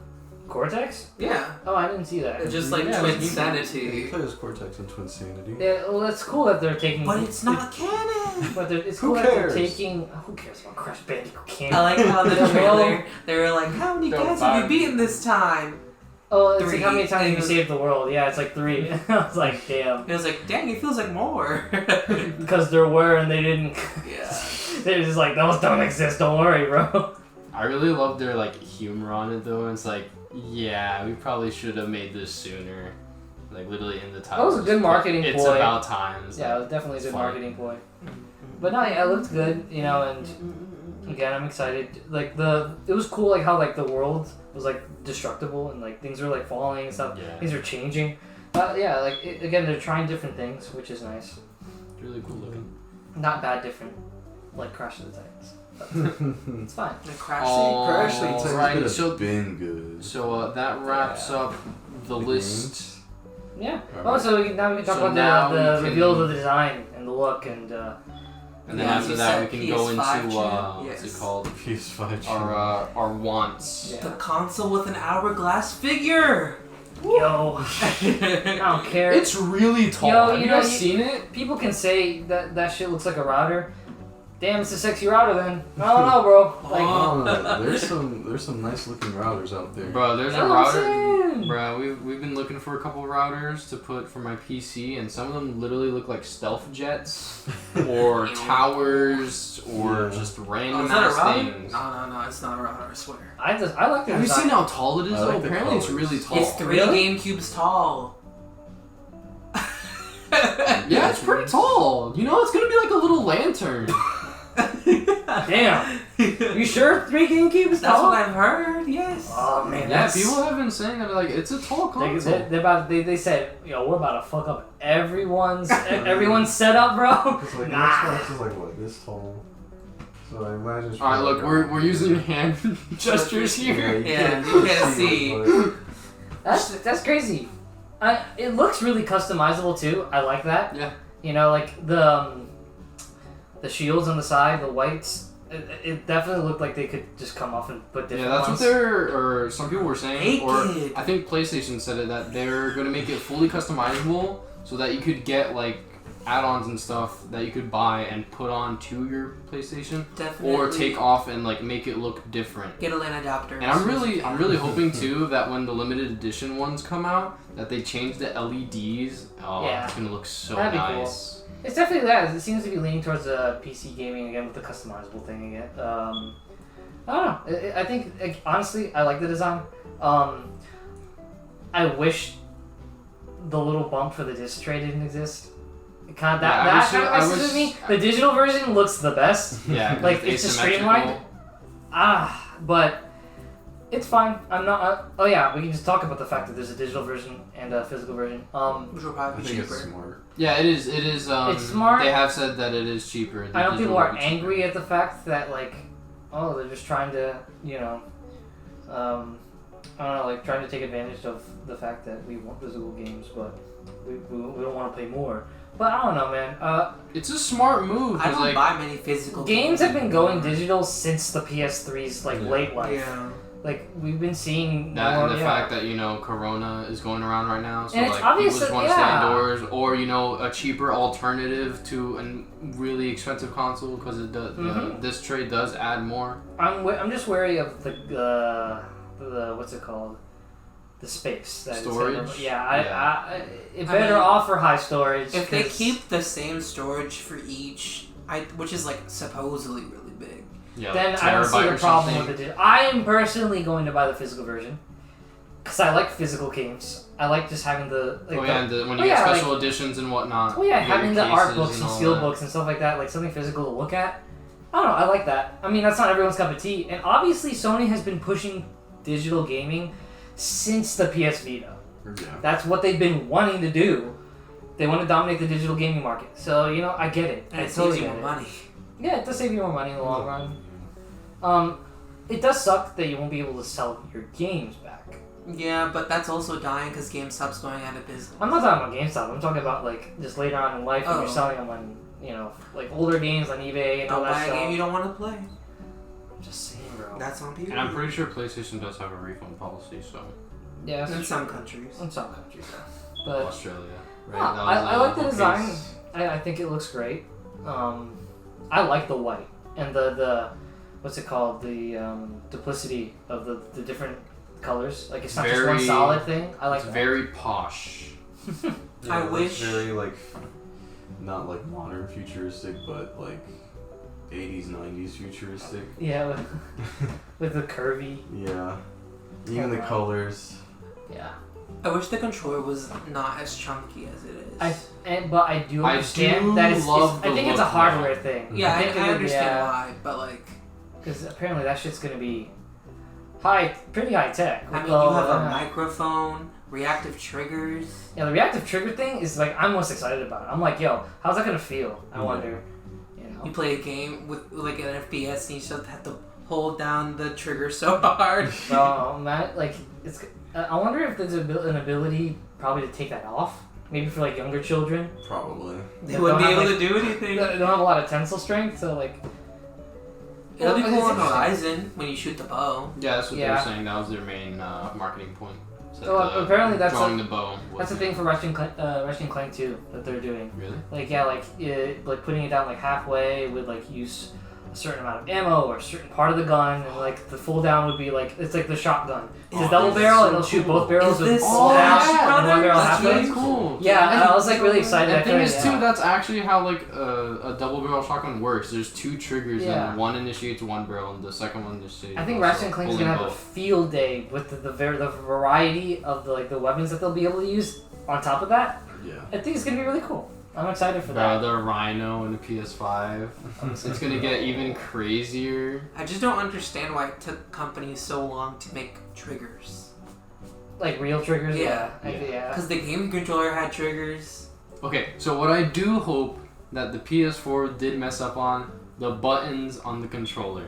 Cortex? Yeah. Oh, I didn't see that. It's just like Yeah, Twin it's- He Sanity. plays Cortex and Twin Sanity. Yeah, well, it's cool that they're taking. But it's not canon. But it's Who cool that they're cares? taking. Who cares about Crash Bandicoot? Can't. I like how the Well- trailer, they were like, how many Don't guys have you buy beaten this time? Oh, it's 3. like how many times have you It was- saved the world? Yeah, it's like 3. I was like, damn. And it was like, dang, it feels like more. Because there were and they didn't. Yeah. They're just like, those don't exist. Don't worry, bro. I really love their like humor on it though. It's like, yeah, we probably should have made this sooner. Like literally in the title. That was a good marketing It's ploy. about time. It's Yeah, it like, was definitely a good funny. marketing ploy. But no, yeah, it looked good, you know, and again, I'm excited. Like it was cool, like how like the world was like destructible and like things were like falling and stuff. Yeah. Things are changing. Yeah, like again, they're trying different things, which is nice. It's really cool looking. Not bad, different, like Crash of the Titans. But it's fine. The Crash. Crash Alright, Titans so- could have been good. So that wraps up the list. Yeah. Alright. Oh, so now we can talk So about now the we can- reveal of the design and the look and. And then Yeah, after you that, we said can go into PS5 chip? what's Yes. it called? PS5. Our wants. Yeah. The console with an hourglass figure. Yo, I don't care. It's really tall. Yo, Have you you know, guys seen it? People can say that shit looks like a router. Damn, it's a sexy router then. I don't know, bro. Like, Oh, there's some nice looking routers out there. Bro, there's a that's what I'm router. saying. Bro, we've been looking for a couple routers to put for my PC, and some of them literally look like stealth jets, or towers, or Yeah. just Oh, random is that a ass router? things. No, it's not a router, I swear. I like the Have you design. seen how tall it is? I Though? like the Apparently, it's colors. really tall. It's 3 Really? GameCubes tall. Yeah, it's pretty tall. You know, it's gonna be like a little lantern. Damn. You sure 3 GameCubes That's tall? what I've heard, yes. Oh man, Yeah, that's people have been saying that like it's a tall console. they said, yo, we're about to fuck up everyone's setup, bro. Because like Nah. Xbox is like what, this tall. So I imagine. it's All right, look, probably we're using hand gestures here. Yeah, you can't see. but That's crazy. It looks really customizable too. I like that. Yeah. You know, like the shields on the side, the whites. It definitely looked like they could just come off and put different Yeah, that's ones. what or some people were saying, or Naked. I think PlayStation said it, that they're gonna make it fully customizable so that you could get like add-ons and stuff that you could buy and put on to your PlayStation, Definitely. or take off and like make it look different. Get a LAN adapter. And I'm really hoping too that when the limited edition ones come out, that they change the LEDs. Oh, Yeah. it's gonna look so That'd be cool. nice. It's definitely that. It seems to be leaning towards PC gaming again with the customizable thing again. I don't know. I think honestly, I like the design. I wish the little bump for the disc tray didn't exist. It kind of, Yeah, I that wish kind it- of I messes with wish- me. The digital version looks the best. Yeah, Like, it's just streamlined. But it's fine. I'm not. Oh yeah, we can just talk about the fact that there's a digital version and a physical version. Which will I probably be think it's cheaper. smart. Yeah, it is. It is. It's smart. They have said that it is cheaper. The I know digital people are will be cheaper. angry at the fact that like, oh, they're just trying to, you know, I don't know, like trying to take advantage of the fact that we want physical games, but we don't want to pay more. But I don't know, man. It's a smart move. I 'Cause, don't like, buy many physical Games have been going digital since the PS3's like Yeah. late life. Yeah. Like we've been seeing That more, and the fact that Corona is going around right now, so And it's like obvious people just that- want to stay yeah. indoors, or a cheaper alternative to a really expensive console because it does. This trade does add more. I'm just wary of the what's it called? The space. That it's Storage? gonna- yeah, Yeah. it better mean, offer high storage. If they 'cause- keep the same storage for each, which is like supposedly really big. Yeah, then like I don't see terabyte the or problem something. with it. I am personally going to buy the physical version because I like physical games. I like just having the like. Oh yeah, and when oh, you get yeah, special editions and whatnot. Oh yeah, you get having your the art cases books and all skill that. books and stuff like that, like something physical to look at. I don't know, I like that. I mean, that's not everyone's cup of tea. And obviously, Sony has been pushing digital gaming since the PS Vita. Yeah. That's what they've been wanting to do. They want to dominate the digital gaming market. So, I get it. And I it totally saves you get more it. money. Yeah, it does save you more money in the long run. It does suck that you won't be able to sell your games back. Yeah, but that's also dying because GameStop's going out of business. I'm not talking about GameStop. I'm talking about like just later on in life when you're Oh. selling them on like older games on eBay and all Don't that buy a stuff. game you don't want to play. I'm just saying, bro. That's on people. And I'm pretty sure PlayStation does have a refund policy, so Yeah, in that's some true. countries. In some countries, yeah. But Australia, right? no, That was I a like the whole design. case. I think it looks great. I like the white and the what's it called, the duplicity of the different colors. Like it's not just one Very- solid thing. I like It's that. very posh. I it looks wish- very like not like modern futuristic, but like 80s, 90s futuristic. Yeah, with the curvy. Yeah. Even the wow. colors. Yeah. I wish the controller was not as chunky as it is. But I do I understand do that it's love I the think it's a look, hardware though. thing. Yeah, I think understand why, but like, because apparently that shit's gonna be pretty high tech. I mean, Well, you have a yeah. microphone, reactive triggers. Yeah, the reactive trigger thing is like I'm most excited about it. I'm like, yo, how's that gonna feel? I wonder. You play a game with like an FPS and you just have to hold down the trigger so hard. Bro, man, like it's. I wonder if there's an ability probably to take that off. Maybe for like younger children. Probably. They that wouldn't be don't able have, to do anything. They don't have a lot of tensile strength, so like. It'll be It's cool on interesting. Horizon when you shoot the bow. Yeah, that's what they Yeah. were saying. That was their main marketing point. So So, apparently that's drawing the bow. That's the thing for Ratchet and Clank 2 that they're doing. Really? Like yeah, like putting it down like halfway would like use a certain amount of ammo or a certain part of the gun, and like the full down would be like it's like the shotgun. It's a Oh, double that's barrel, so and it'll shoot cool. both barrels Is with this full Smash down and one Brothers? barrel That's halfway. really cool. Yeah, and I was like really excited. The I thing couldn't- is yeah. too, that's actually how like a double barrel shotgun works. There's two triggers, Yeah. and one initiates one barrel, and the second one initiates. I think also Ratchet and Clank is pulling gonna have a both. field day with the variety of the weapons that they'll be able to use. On top of that, Yeah. I think it's gonna be really cool. I'm excited for Bro, that. the Rhino and the PS5. It's gonna get even crazier. I just don't understand why it took companies so long to make triggers. Like real triggers. Yeah. Yeah. Because the game controller had triggers. Okay, so what I do hope that the PS4 did mess up on the buttons on the controller.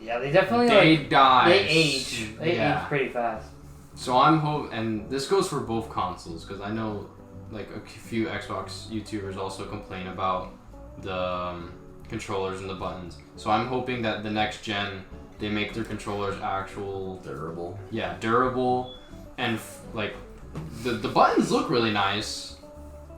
Yeah, they definitely They like die. they age. They Yeah. age pretty fast. So I'm hoping, and this goes for both consoles, because I know like a few Xbox YouTubers also complain about the controllers and the buttons. So I'm hoping that the next gen they make their controllers actual, Durable. yeah, durable, and like the buttons look really nice.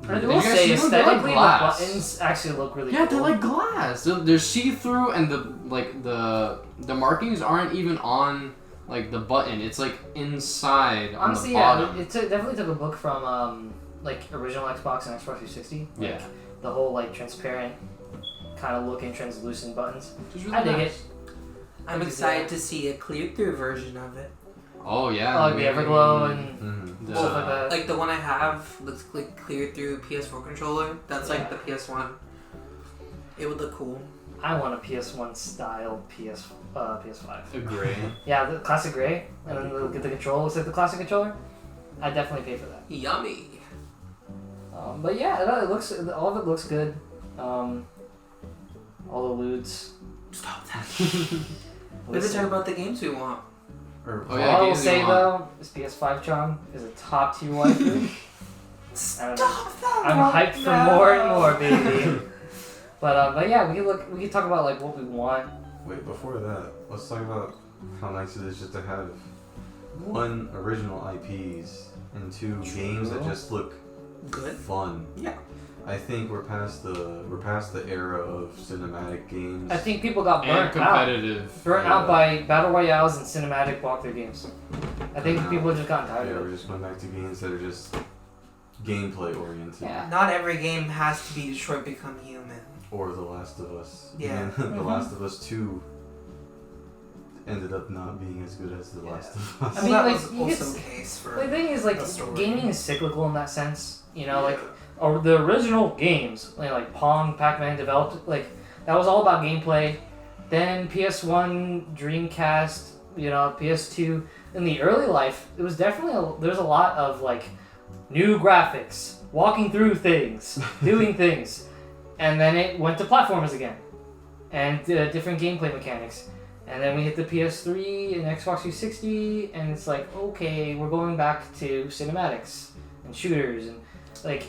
I Did will you guys say see them? They're like aesthetically, the glass. buttons actually look really Yeah, cool. they're like glass. They're see-through, and the markings aren't even on like the button. It's like inside on Honestly, the bottom. yeah, it definitely took a book from like original Xbox and Xbox 360. Like, Yeah. the whole like transparent kind of looking translucent buttons. Which is really I dig nice. it. I'm Like, excited yeah. to see a clear-through version of it. Oh yeah. Oh, like the maybe- Everglow and Mm-hmm. stuff like that. Like the one I have looks like clear through PS4 controller. That's Yeah. like the PS1. It would look cool. I want a PS1 style PS5. A gray. Yeah, the classic gray, and then the control looks like the classic controller. I'd definitely pay for that. Yummy. But yeah, it looks all of it looks good. All the lewds. Stop that. We have to talk about the games we want. Or, Oh, yeah, All I will games you say want. though, this PS5 Chong is a top tier waifu. Stop that. I'm right hyped for now. more and more, baby. But yeah, we could talk about like what we want. Wait, before that, let's talk about how nice it is just to have one original IPs and two games that just look Good. fun. Yeah. I think we're past the era of cinematic games. I think people got And burnt out. competitive. Burnt out by battle royales and cinematic walkthrough games. I think people have just gotten tired Yeah, of we're it. just going back to games that are just gameplay oriented. Yeah. Not every game has to be Detroit Become Human. Or The Last of Us. Yeah. And The Last of Us 2 ended up not being as good as The Yeah. Last of Us. I mean, that like, was you also get- the case for. The thing is, like, a story. gaming is cyclical in that sense. You know, like, or the original games, like Pong, Pac-Man developed, like, that was all about gameplay. Then PS1, Dreamcast, you know, PS2. In the early life, it was definitely, there's a lot of, like, new graphics, walking through things, doing things. And then it went to platformers again. And different gameplay mechanics. And then we hit the PS3 and Xbox 360, and it's like, okay, we're going back to cinematics and shooters, and like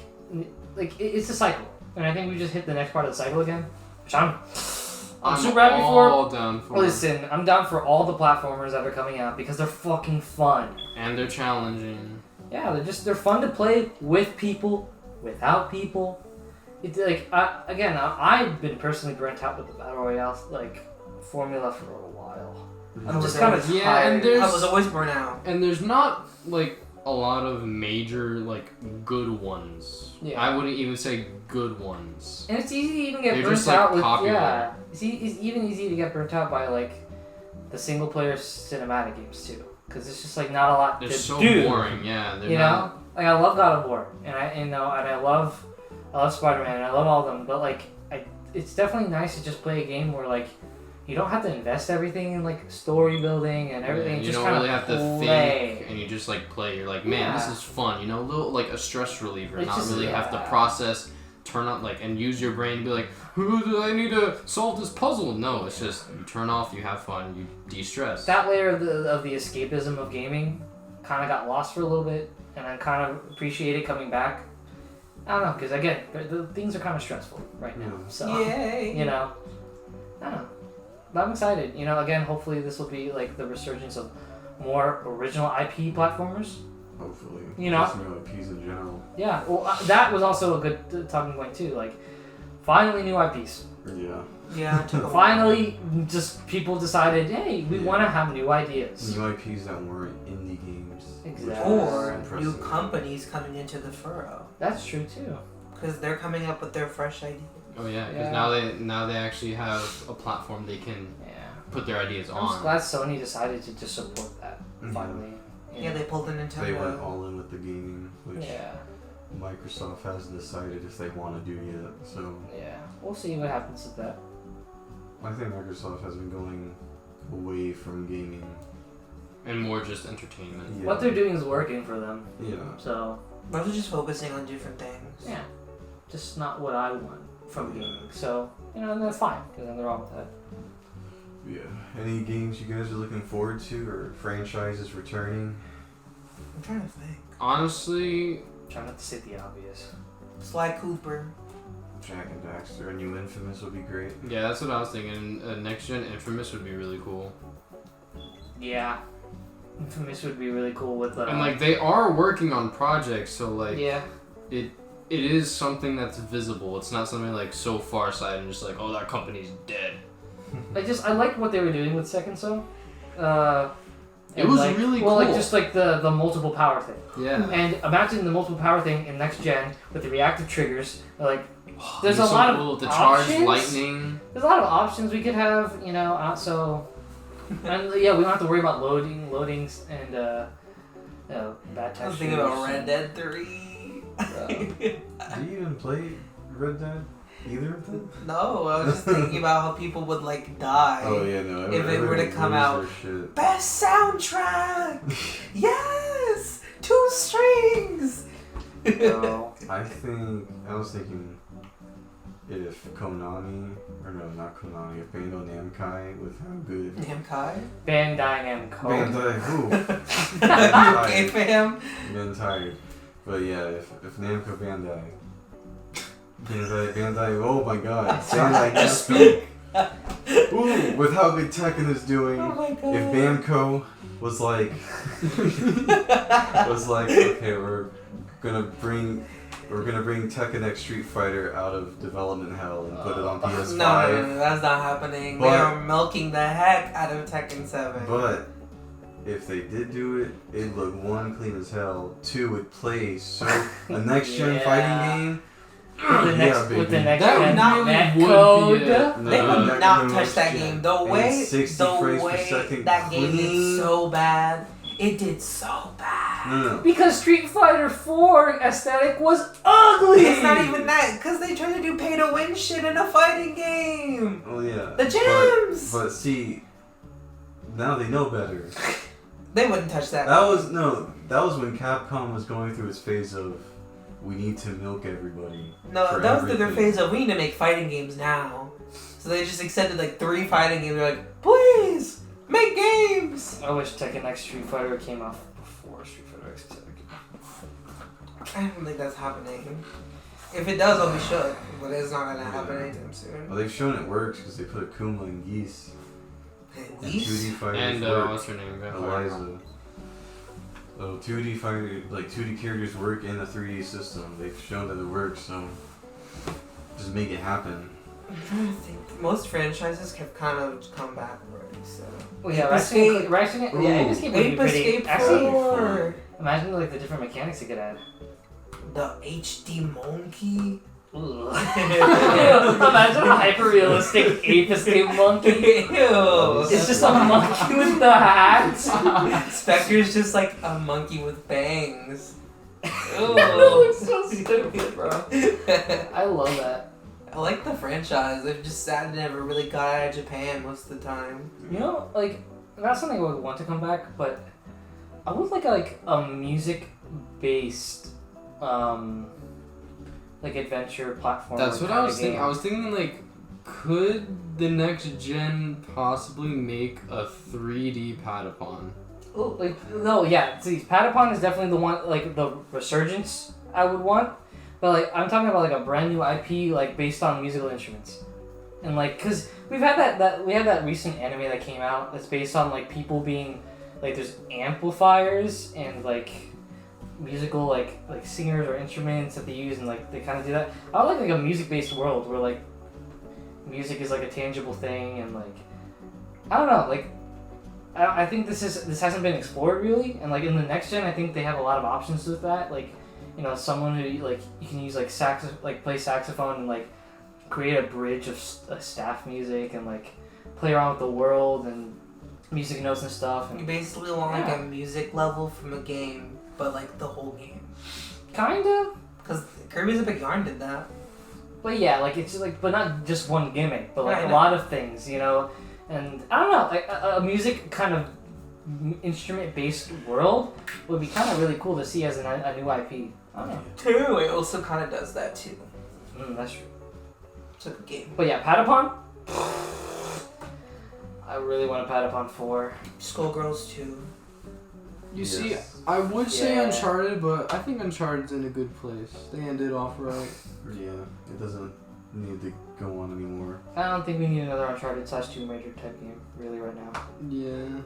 it's a cycle. And I think we just hit the next part of the cycle again. Which I'm super happy for. all down for. Listen, I'm down for all the platformers that are coming out because they're fucking fun. And they're challenging. Yeah, they're fun to play with people, without people. It's like I've been personally burnt out with the battle royale like formula for a while. I'm just kind of Yeah, tired. and there's I was always burnt out. and there's not like a lot of major like good ones. Yeah. I wouldn't even say good ones. And it's easy to even get They're burnt just, like, out with popular. it's even easy to get burnt out by like the single player cinematic games too, because it's just like not a lot They're to so do. boring. Yeah, they're You not. know, like I love God of War, and I love Spider-Man, and I love all of them, but like it's definitely nice to just play a game where like you don't have to invest everything in like story building and everything. You just don't kind really of have to play. think, and you just like play. You're like, man, this Yeah. is fun. You know, a little like a stress reliever. It's Not just- really have to yeah. process, turn on like, and use your brain to be like, I need to solve this puzzle. No, it's just you turn off, you have fun, you de-stress. That layer of the escapism of gaming kind of got lost for a little bit, and I kind of appreciate it coming back. I don't know, because again, the things are kind of stressful right now. So, Yay! you know, I don't know. But I'm excited. You know, again, hopefully this will be like the resurgence of more original IP platformers. Hopefully. You know? Just new IPs in general. Yeah, well, that was also a good talking point too. Like, finally new IPs. Yeah. Yeah, it took a while. Finally, just people decided, hey, we want to have new ideas. New IPs that weren't indie games. which Exactly. was Or new impressive. companies coming into the furrow. That's true too. Because they're coming up with their fresh ideas. Oh yeah, because Yeah. now they actually have a platform they can Yeah. put their ideas I'm just on. glad Sony decided to just support that Mhm. finally. Yeah, they pulled a Nintendo. They went all in with the gaming, which Yeah, Microsoft hasn't decided if they want to do yet. So yeah. We'll see what happens with that. I think Microsoft has been going away from gaming. And more just entertainment. Yeah. What they're doing is working for them. Yeah. So, But they're just focusing on different things. yeah. Just not what I want from gaming. So, you know, and that's fine. There's nothing wrong with that. Yeah. Any games you guys are looking forward to, or franchises returning? I'm trying to think. Honestly, Try not to say the obvious. Sly Cooper. Jack and Daxter, a new Infamous would be great. yeah, that's what I was thinking. Next gen Infamous would be really cool. Yeah. Infamous would be really cool with And like they are working on projects, so like yeah. it is something that's visible. It's not something like so far sighted and just like, oh, that company's dead. I liked what they were doing with Second Son. It And was like, really well, like cool. just like the multiple power thing. Yeah. And imagine the multiple power thing in next gen with the reactive triggers. Like, there's It'd a be lot of cool with the charged options. lightning. there's a lot of options we could have, you know. And yeah, we don't have to worry about loadings, and bad I was textures. thinking about Red Dead 3. Do you even play Red Dead? Either of them? No, I was just thinking about how people would like die. Oh yeah, no. If it were to everybody come lose out- their shit. Best soundtrack! Yes! 2 strings! So, I was thinking if Konami, or no, not Konami, if Bandai Namco with how good Namkai? Bandai Namco. Bandai, Okay, fam. been tired. But yeah, if Namco Bandai, oh my god, Bandai Just Namco. Ooh, with how good Tekken is doing, Oh my god. if Bamco was like, okay, we're gonna bring Tekken X Street Fighter out of development hell and put it on PS5. No, that's not happening. They are milking the heck out of Tekken 7. But if they did do it, it'd look one, clean as hell. Two, it'd play so a next gen fighting game. With the next That gen really net would code. be it. They would Not not even touch that next game. gen. The And way 60 frames per second that game clean. did so bad. It did so bad. No. Because Street Fighter 4 aesthetic was ugly. It's not even that, because they tried to do pay to win shit in a fighting game. Oh yeah. The gems. But see, now they know better. They wouldn't touch that. That was when Capcom was going through its phase of we need to milk everybody. No, for that was their everything. phase of we need to make fighting games now. So they just accepted like 3 fighting games. They're like, please make games. I wish Tekken X Street Fighter came out before Street Fighter X Tekken. I don't think that's happening. If it does, I'll be shook. But it's not gonna happen anytime soon. Well, they've shown it works because they put Akuma and Geese. At And least. 2D fighters And work. what's her name? Eliza. So 2D fighter, like 2D characters work in a 3D system. They've shown that it works, so just make it happen. I'm trying to think. Most franchises have kind of come back already. So. Well, yeah, Ape Escape. Ape Escape would be Ape pretty. Escape Actually, 4. imagine like the different mechanics you could add. The HD Monkey. Ugh. Imagine a hyper-realistic Ape Escape monkey. Ew. It's just a monkey with the hat. Spectre's just like a monkey with bangs. It looks so stupid, bro. I I love that. like the franchise. They've just sad and never really got out of Japan most of the time. You know, like that's something I would want to come back, but I would like a music-based, like adventure platform. That's what I was thinking. I was thinking like, could the next gen possibly make a 3D Patapon? Oh, like no, yeah. See, Patapon is definitely the one, like the resurgence I would want. But like I'm talking about like a brand new IP like based on musical instruments, and like because we've had that recent anime that came out that's based on like people being like there's amplifiers and like musical like singers or instruments that they use and like they kind of do that. I would like a music based world where like music is like a tangible thing and like I don't know like. I think this hasn't been explored really, and like in the next gen, I think they have a lot of options with that. Like, you know, someone who like you can use like play saxophone and like create a bridge of staff music and like play around with the world and music notes and stuff. You And basically want like a music level from a game, but like the whole game. kinda, Because Kirby's a Big Yarn did that. but yeah, like it's like but not just one gimmick, but like Right, a no. lot of things, you know. And I don't know, like a music kind of instrument-based world would be kind of really cool to see as a new IP. I don't know. Two, it also kind of does that too. That's true. It's a good game. But yeah, Patapon. I really want a Patapon 4. Skullgirls 2. You Yes. see, I would say Yeah. Uncharted, but I think Uncharted's in a good place. They ended off right. Yeah, it doesn't need to go on anymore. I don't think we need another Uncharted / Tomb Raider type game really right now. Yeah.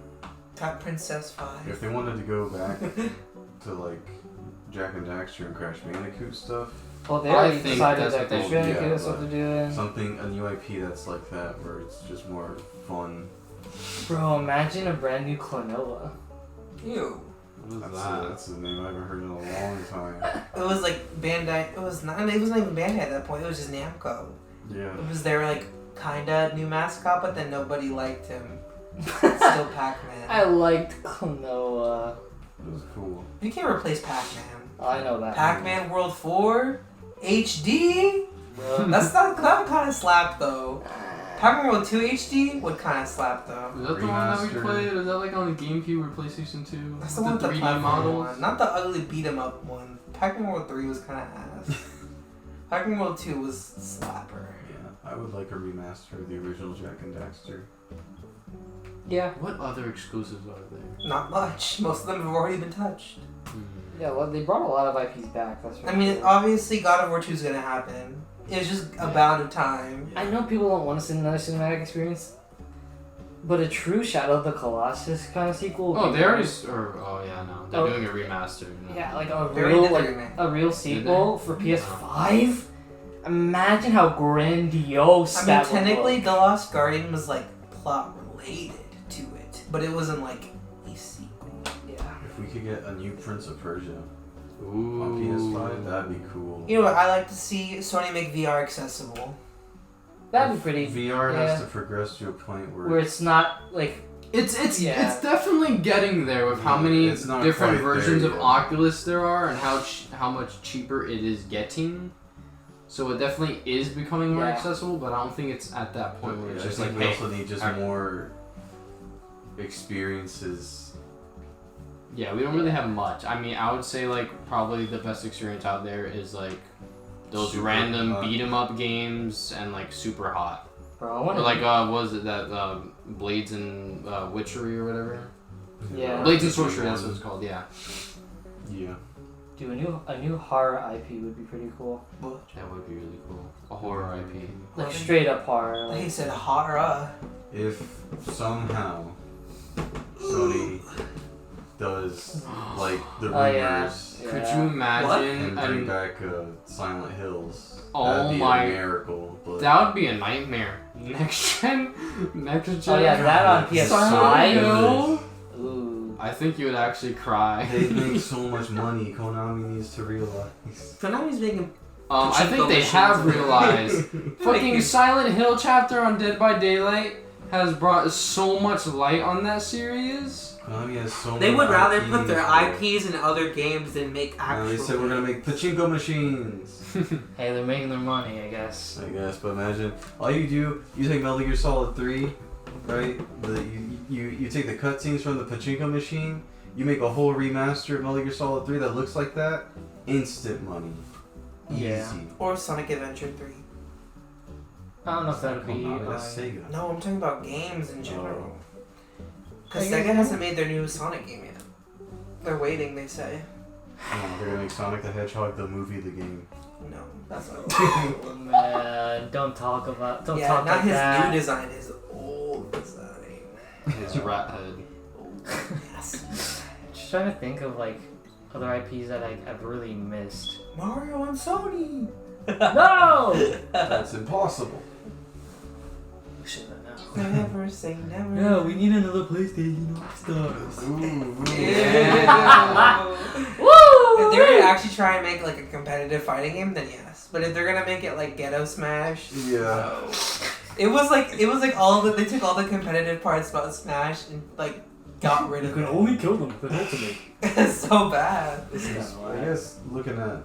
Got Princess 5. If they wanted to go back to like Jack and Daxter and Crash Bandicoot stuff, Well, they I already think decided that's that what they're they trying to should get do, us what but they're doing. a new IP that's like that where it's just more fun. Bro, imagine a brand new Klonoa. Ew. That's the name I haven't heard in a long time. It was like Bandai. It was not even Bandai at that point. It was just Namco. Yeah. It was their like kinda new mascot, but then nobody liked him. It's still Pac-Man. I liked Klonoa. It was cool. You can't replace Pac-Man. I know that. Pac-Man World 4 HD. Bro. That would kind of slap though. Pac-Man World 2 HD would kind of slap though. Was that the one that we Remastered. played? Was that like on the GameCube or PlayStation 2? That's the one with the 3D platform models? one, not the ugly beat 'em up one. Pac-Man World 3 was kind of ass. Pac-Man World 2 was slapper. Yeah, I would like a remaster of the original Jack and Daxter. Yeah. What other exclusives are there? Not much. Most of them have already been touched. Yeah, well, they brought a lot of IPs back. That's I mean, obviously God of War 2 is gonna happen. It's just a bound of time. I know people don't want to see another cinematic experience. But a true Shadow of the Colossus kind of sequel. would Oh, be they already. great. They're Oh. doing a remaster. Yeah, like a They already real did the like remake. a real sequel for PS5. Imagine how grandiose I mean, that would technically, look. The Lost Guardian was like plot related to it, but it wasn't like a sequel. Yeah. If we could get a new Prince of Persia Ooh. on PS5, that'd be cool. You know what? I like to see Sony make VR accessible. That'd be pretty. VR yeah. has to progress to a point Where it's not like It's Yeah. it's definitely getting there with how Yeah, many it's not different quite versions there of yet. Oculus there are and how much cheaper it is getting. So it definitely is becoming more Yeah. accessible, but I don't think it's at that point where it's just like, we hey, also need just alright. more experiences. yeah, we don't really have much. I mean, I would say like probably the best experience out there is like those Super random hot. beat 'em up games and like Super Hot. bro. I Or want like what was it that Blades and Witchery or whatever? Yeah. Blades and Sorcery, that's what it's called. Yeah, Yeah. do a new horror IP would be pretty cool. that would be really cool. A horror IP. Like straight up horror. He Like, said horror. If somehow Sony does like the Oh, yeah. rumors Could Yeah. you imagine? and bring an- back Silent Hills, Oh that'd be my- a miracle. But That would be a nightmare. Next gen. Oh yeah, that on PS5. Silent Hill? Ooh. I think you would actually cry. they make so much money. Konami needs to realize. Konami's making. I think they Pachinko have machines. realized. Fucking Making- Silent Hill chapter on Dead by Daylight has brought so much light on that series. Konami has so They many would rather IPs, put their bro. IPs in other games than make actual. They said we're gonna make pachinko machines. Hey, they're making their money, I guess. I guess, but imagine all you do, you take Metal Gear Solid 3, right? You take the cutscenes from the pachinko machine, you make a whole remaster of Metal Gear Solid 3 that looks like that, instant money. Yeah. Easy. Or Sonic Adventure 3. I don't know if that'd be. Konami, that's Sega. No, I'm talking about games in general. Because I guess- Sega hasn't made their new Sonic game yet. They're waiting, they say. Oh, they're gonna make Sonic the Hedgehog the movie, the game. No, that's not. Oh, man, don't talk about. Don't Yeah, talk not like his that. new design, his old design. His rat head. Yes. Just trying to think of like other IPs that I've really missed. Mario and Sony. No. That's impossible. We should have known. Never say never. need another PlayStation All-Stars. If they're gonna actually try and make like a competitive fighting game, then yes. But if they're gonna make it like Ghetto Smash, Yeah. it was like all the they took all the competitive parts about Smash and like got rid of it. kill them with ultimate. It's so bad. I guess looking at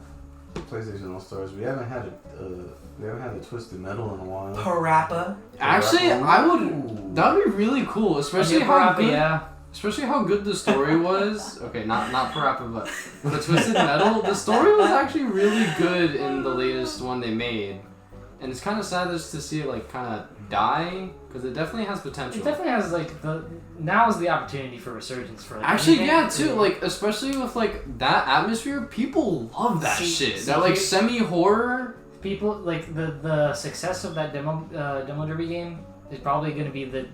PlayStation All Stars, we haven't had a Twisted Metal in a while. Parappa. Actually, I would. Ooh. That would be really cool, especially Yeah, how Parappa, good. yeah. Especially how good the story was. Okay, not Parappa, but the Twisted Metal. The story was actually really good in the latest one they made, and it's kind of sad just to see it like kind of die because it definitely has potential. It definitely has like now is the opportunity for resurgence for like, Actually, anything. yeah, too. Like, especially with like that atmosphere, people love that See- shit. see That like here- semi horror. people like the success of that demo derby game is probably going to be the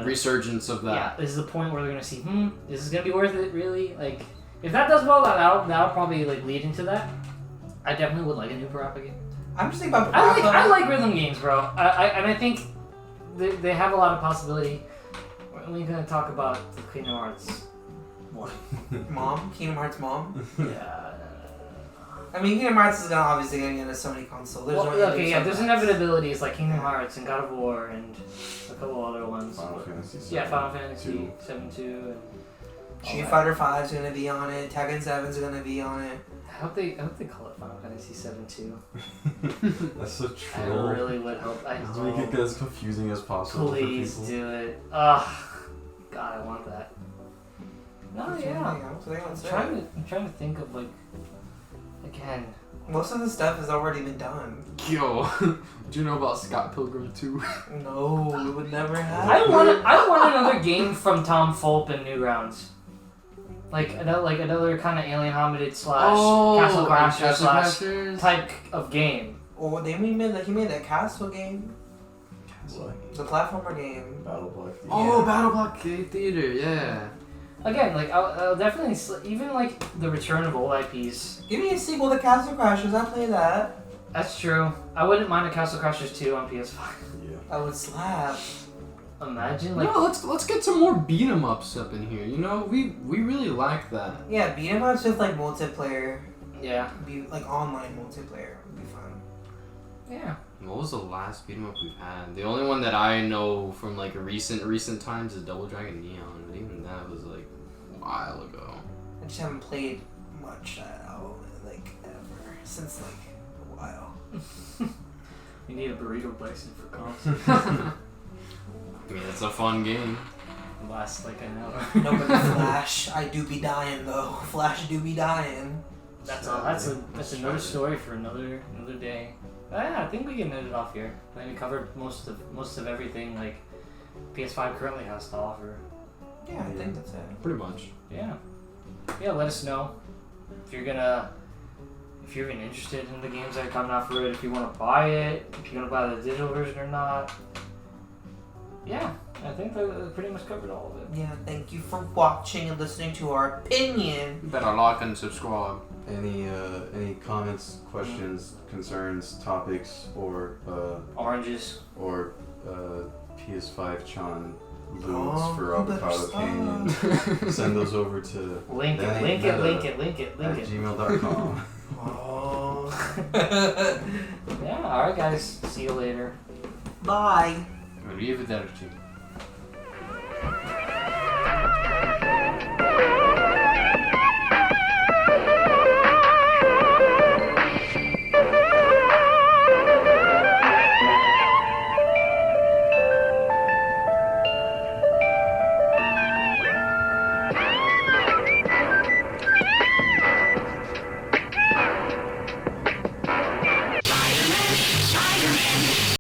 Resurgence of yeah. that. This is the point where they're going to see this is going to be worth it really. Like if that does well, that'll probably like lead into that. I definitely would like a new Parappa game. I'm just thinking about I Parappa. like rhythm games, bro. And I think they have a lot of possibility. We're only going to talk about the Kingdom Hearts one. Mom, Kingdom Hearts mom. Yeah. I mean, Kingdom Hearts is gonna obviously gonna get a Sony console. There's Well, no way to okay, do yeah, there's something. inevitabilities like Kingdom Hearts and God of War and a couple other ones. Final Fantasy VII. Yeah, Final Fantasy Two. 7-2 and all Street that. Fighter 5 is gonna be on it. Tekken 7 is gonna be on it. I hope they call it Final Fantasy 7-2. That's so I troll. really would hope. Let's make it as confusing as possible Please for people. do it. Ugh, God, I want that. No, What's yeah. wrong? What's they gonna I'm say? trying to think of like again. Most of the stuff has already been done. Yo, do you know about Scott Pilgrim 2? No, it would never happen. I want another game from Tom Fulp and Newgrounds. Like another kind of Alien Hominid slash Castle Crashers slash type of game. Or he made that Castle game. What? The platformer game. Battle Block. Oh, Battle Block Theater, yeah. Again, like I'll definitely even like the return of old IPs. Give me a sequel to Castle Crashers. I play that. That's true. I wouldn't mind a Castle Crashers 2 on PS5. Yeah. I would slap. Imagine like. No, let's get some more beat 'em ups up in here. You know, we really lack that. Yeah, beat 'em ups with like multiplayer. Yeah. Be like online multiplayer would be fun. Yeah. What was the last beat 'em up we've had? The only one that I know from like recent times is Double Dragon Neon, but even that was like a while ago. I just haven't played much like ever since like a while. You need a burrito place for comps. I mean, it's a fun game. Lasts like an hour. No, but Flash, I do be dying though. Flash do be dying. That's all. That's another story for another day. Yeah, I think we can end it off here. I think we covered most of everything like PS5 currently has to offer. Yeah, I think that's it. Pretty much. Yeah. Yeah, let us know if you're even interested in the games that are coming out for it, if you want to buy it, if you're gonna buy the digital version or not. Yeah, I think that pretty much covered all of it. Yeah, thank you for watching and listening to our opinion. Better like and subscribe. Any comments, questions, concerns, topics, or Oranges. PS5 Chan loots for you better Avocado stop. Canyon? Send those over to Link it. at gmail.com. Oh. Yeah, alright guys. See you later. Bye. Arrivederci.